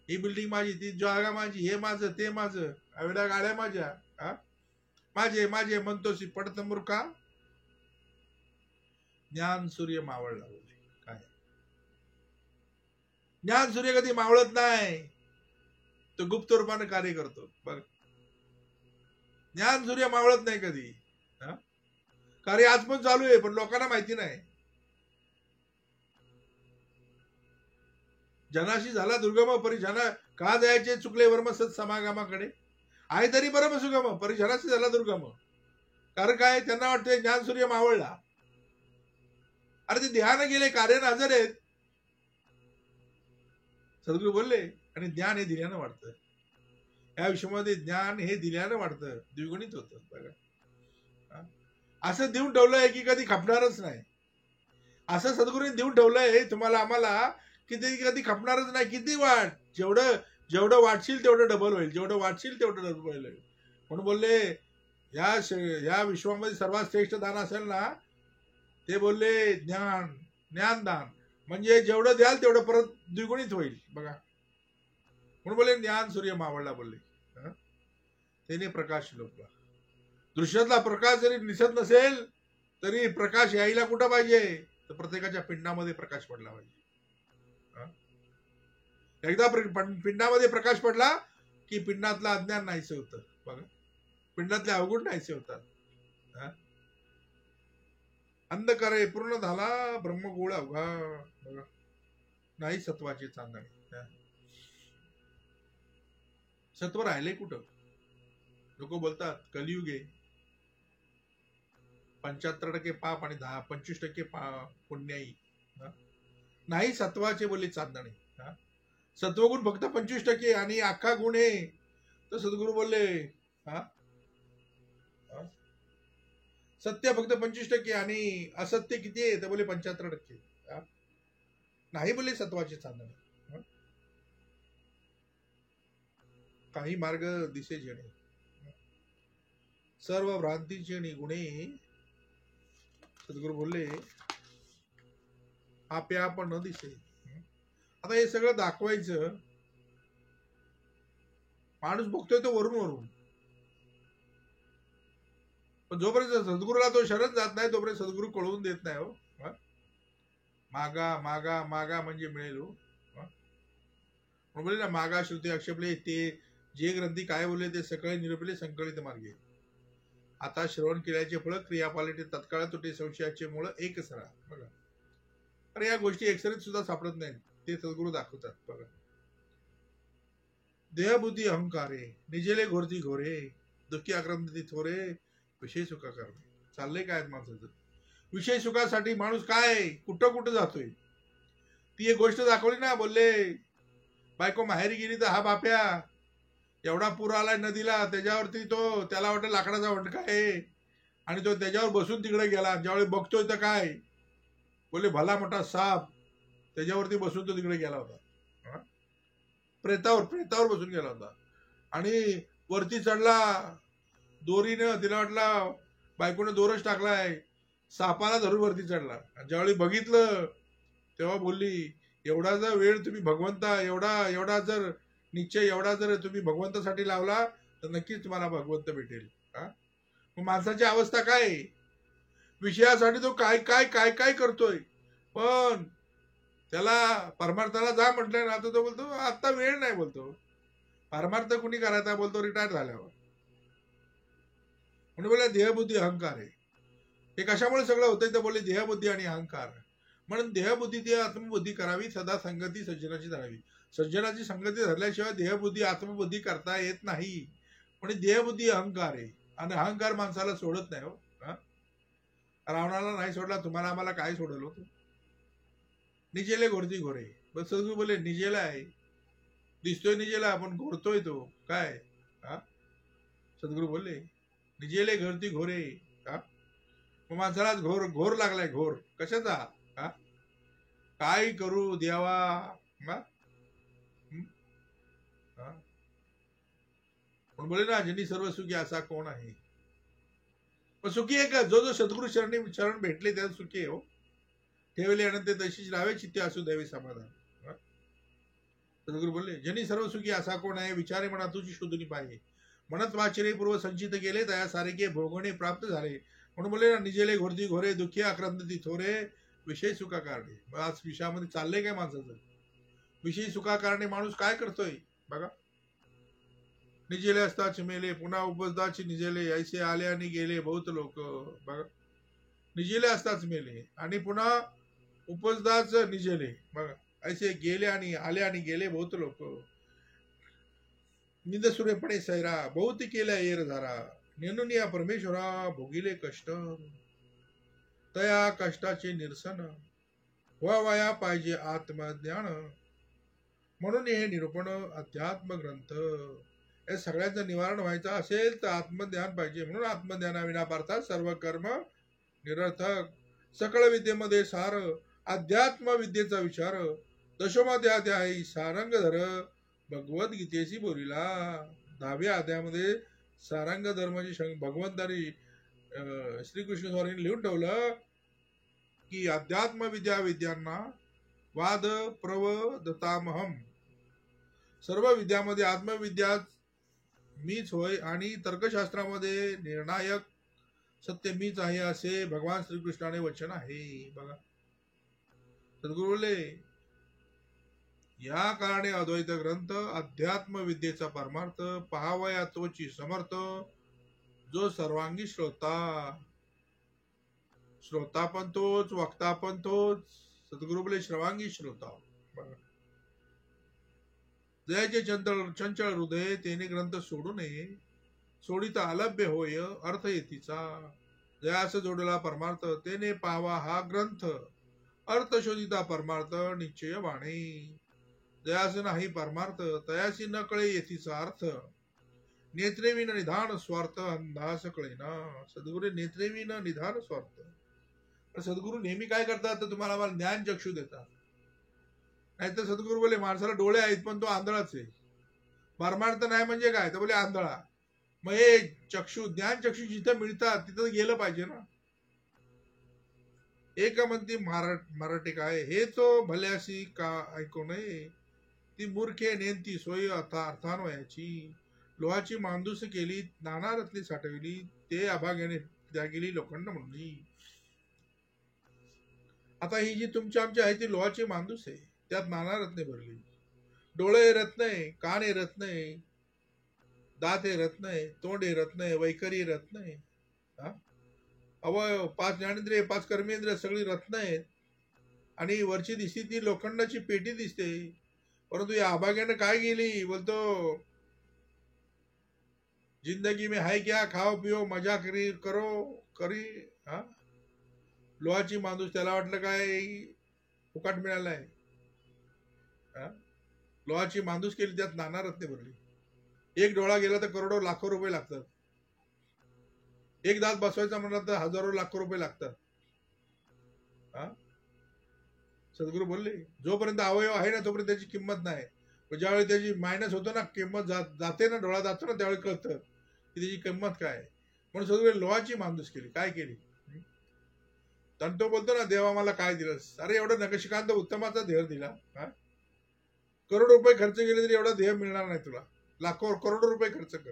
Speaker 1: ही बिल्डिंग माझी, ती जागा माझी, हे माझं ते माझं, एवढ्या गाड्या माझ्या, माझे माझे म्हणतोसी पडत मूर्खा, ज्ञान सूर्य मावळला. बोले काय ज्ञान सूर्य कधी मावळत नाही, तो गुप्त रूपाने कार्य करतो. बघ ज्ञान सूर्य मावळत नाही कधी. कार्य आज पण चालू आहे, पण लोकांना माहिती नाही. जनाशी झाला दुर्गम परिजना, का जायचे चुकले वर्म सत समागमाकडे, आहे तरी परम सुगम परिजनाशी झाला दुर्गम. कारण काय, त्यांना वाटतंय ज्ञान सूर्य मावळला. अरे ते ध्यान गेले, कार्य हजर आहेत. सद्गुरू बोलले, आणि ज्ञान हे दिल्यानं वाढतं. या विश्वामध्ये ज्ञान हे दिल्यानं वाढतं, द्विगुणित होतं. बघा असं देऊन ठेवलंय की कधी खपणारच नाही. असं सद्गुरूने देऊन ठेवलंय तुम्हाला आम्हाला की ते कधी खपणारच नाही. किती वाट, जेवढं वाटशील तेवढं डबल होईल, जेवढं वाटशील तेवढं डबल होईल. म्हणून बोलले या विश्वामध्ये सर्वात श्रेष्ठ दान असेल ना, ते बोलले ज्ञानदान. म्हणजे जेवढं द्याल तेवढं परत द्विगुणित होईल. बघा म्हणून बोलले ज्ञान सूर्य मावळला. बोलले त्याने प्रकाश लोकला. दृश्यातला प्रकाश जरी दिसत नसेल तरी प्रकाश यायला कुठं पाहिजे, तर प्रत्येकाच्या पिंडामध्ये प्रकाश पडला पाहिजे. एकदा पिंडामध्ये प्रकाश पडला की पिंडातलं अज्ञान नाहीसे होतं. बघा पिंडातले अवगुण नाहीसे होतात. अंधकार पूर्ण झाला ब्रह्मगोळ अवघा. बघा नाही सत्वाची चांदणी. सत्व राहिले कुठं. लोक बोलतात कलियुगे 75% पाप आणि 25% पुण्याई. नाही सत्वाचे बोलले चांदणे. सत्वगुण फक्त 25% आणि अख्खा गुण आहे. तर सद्गुरू बोलले सत्य फक्त 25% आणि असत्य किती आहे, तर बोले 75%. नाही बोलले सत्वाचे चांदणे. काही मार्ग दिसे जेणे, सर्व भ्रांतीचे गुणे. सद्गुरू बोलले आपे पण न दिसे. आता हे सगळं दाखवायचं, माणूस बघतोय तो वरून. पण जोपर्यंत सद्गुरूला तो शरण जात नाही तोपर्यंत सद्गुरू कळवून देत नाही. हो मागा मागा मागा म्हणजे मिळेल. बोलले ना मागा श्रुती आक्षेपले, ते जे ग्रंथी काय बोलले ते सगळे निरूपले संकलित मार्गे. आता श्रवण केल्याचे फळ क्रियापालिटे तत्काळ तुटे संशयाचे मूळ एक सरा. बघा अरे या गोष्टी एकसरीत सुद्धा सापडत नाहीत, ते सद्गुरू दाखवतात. बघा देहबुद्धी अहंकारे निजेले घोरती घोरे, दुःखी आक्रमती थोरे, विषय सुखा करणे. चाललंय काय माणसाचं. विषय सुखासाठी माणूस काय कुठं कुठं जातोय. ती एक गोष्ट दाखवली ना, बोलले बायको माहेरी गेली तर हा बाप्या एवढा पूर आलाय नदीला, त्याच्यावरती त्याला वाटलं लाकडाचा वंडका आहे आणि तो त्याच्यावर बसून तिकडे गेला. ज्यावेळी बघतोय तर काय, बोले भला मोठा साप, त्याच्यावरती बसून तो तिकडे गेला होता. प्रेतावर बसून गेला होता. आणि वरती चढला दोरीनं, तिला वाटला बायकोने दोरच टाकलाय, सापाला धरून वरती चढला. ज्यावेळी बघितलं तेव्हा बोलली एवढा जर वेळ तुम्ही भगवंता एवढा जर निश्चय एवढा जर तुम्ही भगवंतासाठी लावला तर नक्कीच तुम्हाला भगवंत भेटेल. मग माणसाची अवस्था काय, विषयासाठी तो काय काय काय काय करतोय. पण त्याला परमार्थाला जा म्हटलं ना तर तो बोलतो आता वेळ नाही. बोलतो परमार्थ कुणी करायचा, बोलतो रिटायर झाल्यावर. म्हणून बोला देहबुद्धी अहंकार आहे. हे कशामुळे सगळं होतंय तर बोलले देहबुद्धी आणि अहंकार. म्हणून देहबुद्धी ती आत्मबुद्धी करावी, सदा संगती सज्जनाची धरावी. सज्जनाची संगती धरल्याशिवाय देहबुद्धी आत्मबुद्धी करता येत नाही. म्हणजे देहबुद्धी अहंकार आहे आणि अहंकार माणसाला सोडत नाही. हो रावणाला नाही सोडला, तुम्हाला आम्हाला काय सोडल होतं. निजेले घोरती घोरे. बस सद्गुरू बोले निजेला आहे, दिसतोय निजेला आपण घोरतोय तो काय. सद्गुरू बोलले निजेले घोरती घोरे. मग माणसाला घोर लागलाय. घोर कशाचा, काय करू देवा. म्हणून बोले ना, ज्यांनी सर्व सुखी असा कोण आहे. पण सुखी आहे का? जो जो सद्गुरु शरण भेटले त्या सुखी आहे. हो, ठेवले अनंत तशीच राहावे चित्ते असू द्यावे समाधान. सद्गुरु बोलले, ज्यांनी सर्व सुखी असा कोण आहे, विचारे म्हणा तुझी शोधुनी पाहिजे. म्हणत वाचरे पूर्व संचित गेले, तया सारखे भोगणे प्राप्त झाले. म्हणून बोलले ना, निजेले घोरती घोरे दुःखी आक्रांती थोरे, विषय सुखा कारणे. मग आज विषयामध्ये चाललंय काय माणसाचं? विषयी सुखा कारणे माणूस काय करतोय बघा. निजेले असताच मेले, पुन्हा उपजदाची निजेले, ऐसे आले आणि गेले बहुत लोक. बघा, निजेले असताच मेले आणि पुन्हा उपजदाच निजेले. बघा, ऐसे गेले आणि आले आणि गेले बहुत लोक. निंदसुरेपणे सैरा बहुत केल्या येर धारा, नेनून या परमेश्वरा भोगिले कष्ट, तया कष्टाचे निरसन व्हावया पाहिजे आत्मज्ञान. म्हणून हे निरूपण अध्यात्म ग्रंथ. या सगळ्यांचं निवारण व्हायचं असेल तर आत्मज्ञान पाहिजे. म्हणून आत्मज्ञानाविना पार्थात सर्व कर्म निरर्थक. सकळ विद्येमध्ये सार, अध्यात्म विद्येचा विचार. दशमाध्याय सारंग धर, भगवद्गीतेशी बोलिला. 10व्या अध्यायामध्ये सारंग धर्माची भगवंतानी श्रीकृष्ण स्वामींनी लिहून ठेवलं की अध्यात्म विद्यांना वाद प्रवदतामहम. सर्व विद्यामध्ये आत्मविद्या मीच होय आणि तर्कशास्त्रामध्ये निर्णायक सत्य मीच आहे असे भगवान श्रीकृष्णाने वचन आहे. बघा, सद्गुरु बोलले, या कारणे अद्वैत ग्रंथ अध्यात्म विद्येचा परमार्थ पहावया तोची समर्थ, जो सर्वांगी श्रोता पण तोच, वक्ता पण तोच. सद्गुरु बोले, सर्वांगी श्रोता. जयाचे चंचल हृदय तेने ग्रंथ सोडू नये, सोडिता अलभ्य होय अर्थ येतीचा. जयास जोडला परमार्थ तेने पावा हा ग्रंथ, अर्थ शोधिता परमार्थ निश्चय वाणे. जयास नाही परमार्थ तयासी न कळे येतीचा अर्थ, नेत्रेविन निधान स्वार्थ अंधास कळेना. सद्गुरू नेत्रेविन निधान स्वार्थ. सद्गुरू नेहमी काय करतात तर तुम्हाला मला ज्ञान चक्षु देतात. नाहीतर सद्गुरू बोले, माणसाला डोळे आहेत पण तो आंधळाच आहे. परमार्थ नाही म्हणजे काय तर बोले आंधळा. मग हे चक्षु, ज्ञान चक्षु जिथं मिळतात तिथं गेलं पाहिजे ना. एक म्हणती मराठी काय, हे तो भल्यासी का ऐकू नये, ती मूर्खे नेंती सोयी अर्थान्वयाची. लोहाची मांदूस केली, नाना रत्ने साठविली, ते अभाग्याने त्या गेली लोखंड म्हणली. आता ही जी तुमची आमची आहे ती लोहाची मांदूस आहे, त्यात नाना रत्ने भरली. डोळे रत्न आहे, कान हे रत्न आहे, दात हे रत्न आहे, तोंड हे रत्न आहे, वैखरी रत्न आहे, अवयव 5 ज्ञानेंद्रिय 5 कर्मेंद्रिय सगळी रत्न आहेत. आणि वरची दिसती ती लोखंडाची पेटी दिसते. परंतु या अभाग्याने काय गेली, बोलतो जिंदगी में है क्या, खाओ पिओ मजा करी. लोहाची माणूस, त्याला वाटलं काय फुकाट मिळालाय. लोहाची मांदूस केली, त्यात नाना रत्ने भरली. एक डोळा गेला तर करोडो लाखो रुपये लागतात. एक दात बसवायचा म्हणला तर हजारो लाखो रुपये लागतात. सद्गुरू बोलले, जोपर्यंत अवयव आहे ना तोपर्यंत त्याची किंमत नाही. ज्यावेळी त्याची मायनस होतो ना, किंमत जाते ना, डोळा जातो ना, त्यावेळी कळतं की त्याची किंमत काय. म्हणून सद्गुरू लोहाची मांदूस केली. काय केली? तर तो बोलतो ना, देवा मला काय दिलंस. अरे एवढा नकशिकांत उत्तमाचा देह दिला. करोड रुपये खर्च केले तरी एवढा देह मिळणार नाही तुला. लाखो करोडो रुपये खर्च कर,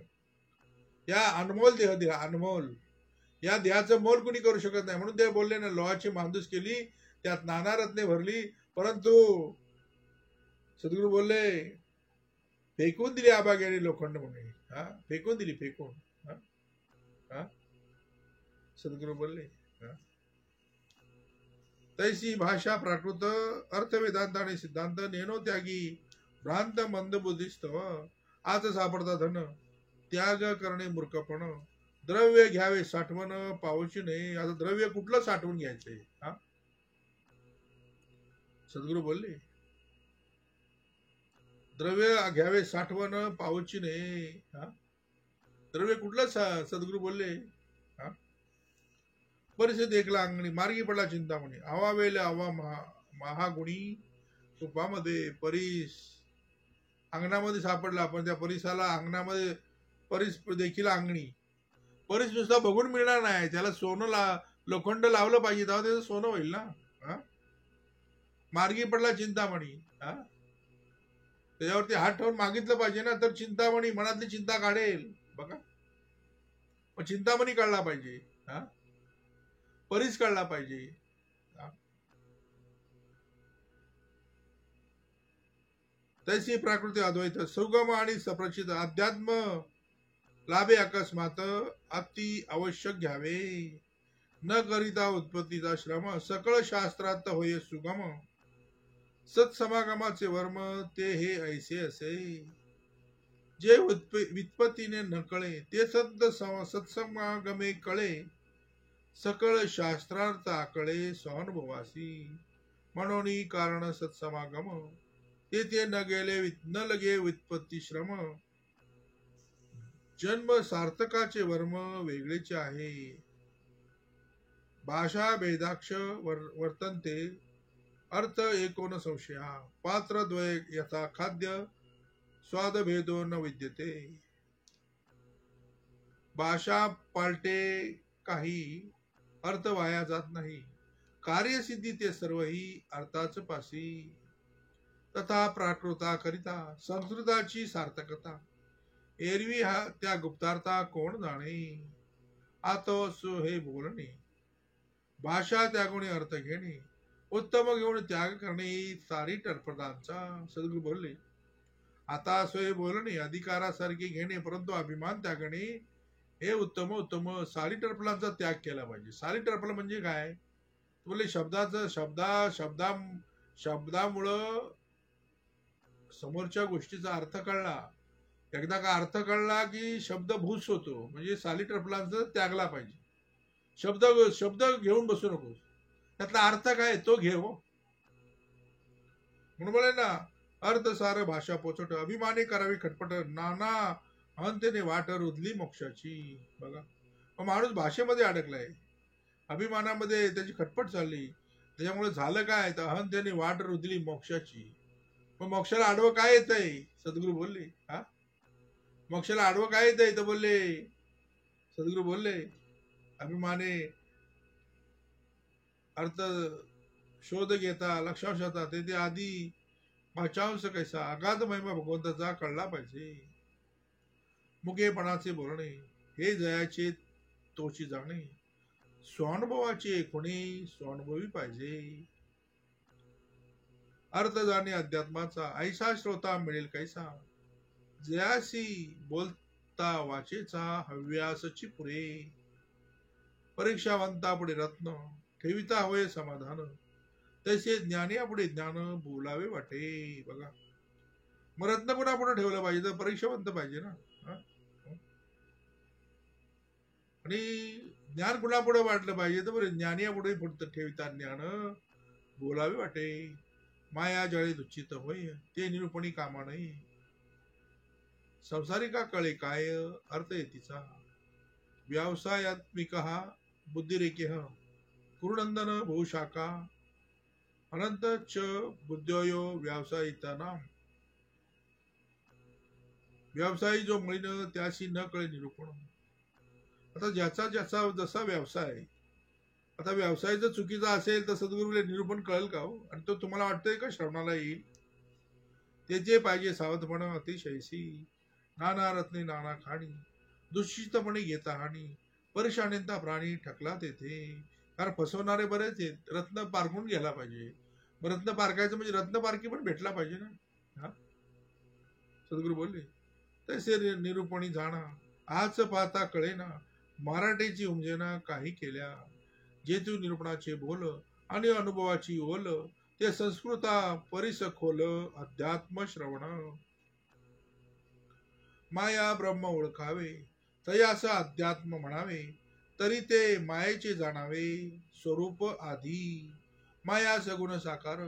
Speaker 1: या अनमोल देह दिला. अनमोल या देहाचं मोल कुणी करू शकत नाही. म्हणून ते बोलले ना, लोहाची मांदूस केली, त्यात नाना रत्ने भरली. परंतु सद्गुरू बोलले, फेकून दिली अभाग्याने लोखंड म्हणून. फेकून दिली, फेकून. सद्गुरू बोलले, तैसी भाषा प्राकृत अर्थ वेदांत आणि सिद्धांत नेनो त्यागी भ्रांत मंद बुद्धिस्तव. आज सापडता धन त्याग करणे मूर्खपण. द्रव्य घ्यावे साठवण पावची नाही. आता द्रव्य कुठलं साठवून घ्यायचंय? सद्गुरू बोलले, द्रव्य घ्यावे साठवण पावची नाही. द्रव्य कुठलं सद्गुरू बोलले, परिस्थिती एकला अंगणी मार्गी पडला चिंतामणी. आवा वेल आवा महागुणी सुपामध्ये. परीस अंगणामध्ये सापडला, पण त्या परिसाला अंगणामध्ये परीस देखील अंगणी. परीस नुसता बघून मिळणार नाही, त्याला सोनं लोखंड लावलं पाहिजे, तेव्हा त्याचं सोनं होईल ना. हा? मार्गी पडला चिंतामणी, हा, त्याच्यावरती हात ठेवून मागितलं पाहिजे ना, तर चिंतामणी मनातली चिंता काढेल. बघा, मग चिंतामणी काढला पाहिजे, हा, परीस काढला पाहिजे. तैसी प्राकृती अद्वैत सुगम आणि सप्रचित अध्यात्म लाभे अकस्मात अति आवश्यक घ्यावे. न करिता उत्पत्तीचा श्रम सकळ शास्त्रात होय सुगम. सत्समागमाचे वर्म ते हे ऐसे असे. जे व्युत्पत्तीने न कळे ते सत्समागमे कळे. सकळ शास्त्रार्थ आकळे स्वानुभवासी. म्हणून कारण सत्समागम ते न लगे व्युत्पत्ती श्रम. जन्म सार्थकाचे वर्म वेगळेच आहे. भाषा भेदाक्ष वर्तनते अर्थ एकोन संशया. पात्र द्वय यथा खाद्य स्वाद भेदो न विद्यते. भाषा पालटे काही अर्थ वाया जात नाही. कार्यसिद्धी ते सर्वही अर्थाच पासी. तथा प्राकृता करिता संस्कृताची सार्थकता. एरवी त्या गुप्तार्था कोण जाणे. आतोसो हे बोलणे. भाषा त्यागुणे अर्थ घेणे. उत्तम घेऊन त्याग करणे सारी टरफडांचा. सद्गुरू बोलले, आता सोय बोलणे अधिकारासारखे घेणे परंतु अभिमान त्यागणे हे उत्तम. सारी टरफलांचा त्याग केला पाहिजे. सारी टरफल म्हणजे काय? बोलले शब्दामुळं समोरच्या गोष्टीचा अर्थ कळला. एकदा का अर्थ कळला की शब्द भूस होतो. म्हणजे साली टरफलांचा त्यागला पाहिजे. शब्द घेऊन बसू नकोस. त्यातला अर्थ काय तो घे हो. म्हणून बोले ना, अर्थ सार भाषा पोचट अभिमाने करावी खटपट. नाना अहंतेने वाट रुजली मोक्षाची. बघा, माणूस भाषेमध्ये अडकलाय, अभिमानामध्ये त्याची खटपट चालली. त्याच्यामुळे झालं काय, तर अहंतेने वाट रुजली मोक्षाची. मग मोक्षाला आडवं काय येतंय? सद्गुरू बोलले, हा, मोक्षाला आडवं काय येतंय? तर बोलले, सद्गुरू बोलले, अभिमाने अर्थ शोध घेता लक्षात येतात ते आधी भाषांश कैसा अगाध महिमा भगवंताचा कळला पाहिजे. मुकेपणाचे बोलणे हे जयाचे तोची जाणे. स्वानुभवाचे कोणी स्वानुभवी पाहिजे. अर्थ जाणे अध्यात्माचा ऐसा श्रोता मिळेल कैसा. जयासी बोलता वाचेचा हव्यासची पुरे. परीक्षावंता पुढे रत्न ठेविता होय समाधान. तसे ज्ञानी पुढे ज्ञान बोलावे वाटे. बघा, मग रत्न पुन्हा पुढे ठेवलं पाहिजे तर परीक्षावंत पाहिजे ना. आणि ज्ञान कुणा पुढे वाटलं पाहिजे तर बरं ज्ञानी पुढे पुढे ठेविता ज्ञान बोलावे वाटे. माया जळे दुचित होय ते निरूपणी कामा नाही. संसारिका कळे काय अर्थ येतीचा. व्यवसायात्मिक बुद्धिरेखे कुरुनंदन बहुशाखा. अनंत च बुद्ध्यो व्यवसायितानाम. व्यवसायी जो मिळणं त्याशी न कळे निरूपण. आता ज्याचा जसा व्यवसाय, आता व्यवसाय जर चुकीचा असेल तर सद्गुरूला निरूपण कळेल का हो? आणि तो तुम्हाला वाटतंय का श्रवणाला येईल? ते जे पाहिजे सावधपणा अतिशयसी. नाना रत्ने नाना खाणी दुष्टितपणे घेता हानी. परेशानींता प्राणी ठकला तेथे. कारण फसवणारे बरेच आहेत. रत्न पारखून घ्यायला पाहिजे. रत्न पारखायचं म्हणजे रत्न पारखी पण भेटला पाहिजे ना. हा, सद्गुरू बोलले, तसे निरूपणी जाणा आज पाहता कळे ना. मराठीची उमजेना काही केल्या. जे तू निरूपणाचे बोल आणि अनुभवाची ओल. ते संस्कृता परिस खोल अध्यात्म श्रवण. माया ब्रह्म ओळखावे तयास अध्यात्म म्हणावे. तरी ते मायेचे जाणावे स्वरूप आधी. माया सगुण साकार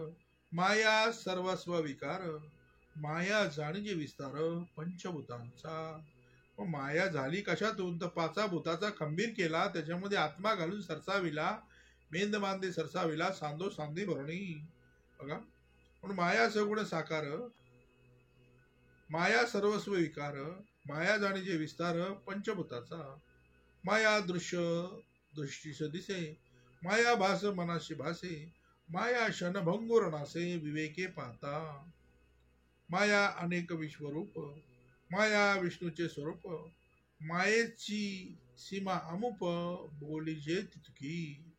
Speaker 1: माया सर्वस्व विकार. माया जाणीजे विस्तार पंचभूतांचा. माया झाली कशातून तर पाचा भूताचा खंबीर केला. त्याच्यामध्ये आत्मा घालून सरसाविला. मेंद मांदे सरसाविला सांदो सांदी भरणी. बघा, म्हणून माया सगुण साकार माया सर्वस्व विकार. माया जाणीचे विस्तार पंचभूताचा, माया दृश्य दृष्टीस दिसे, माया भास मनाशी भासे, माया क्षणभंगुर नासे विवेके पाहता, माया अनेक विश्वरूप, माया विष्णूचे स्वरूप, मायेची सीमा अमुप बोली जे तितकी,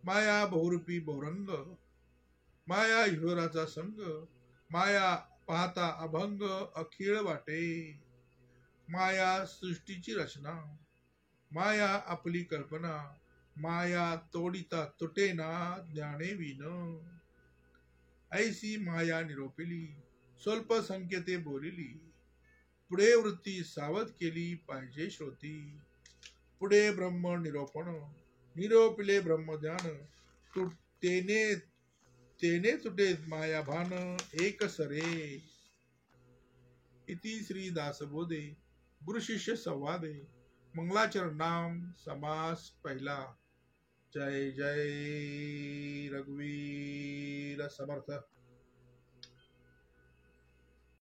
Speaker 1: माया बहुरूपी बहुरंग, माया ईश्वराचा संग, माया पाहता अभंग अखिळ वाटे, माया सृष्टीची रचना, माया आपली कल्पना, माया तोडिता तुटेना ज्ञाने विन, ऐसी माया निरोपिली स्वल्प संकेते बोलिली, पुढे वृत्ती सावध केली पाहिजे श्रोती, पुढे ब्रह्म निरोपण, निरोपिले ब्रह्मज्ञान, तेने तेने तुटे माया भान एक सरे. इति श्री दासबोधे गुरु शिष्य संवादे मंगलाचरण नाम समास पहिला. जय जय रघुवीर समर्थ.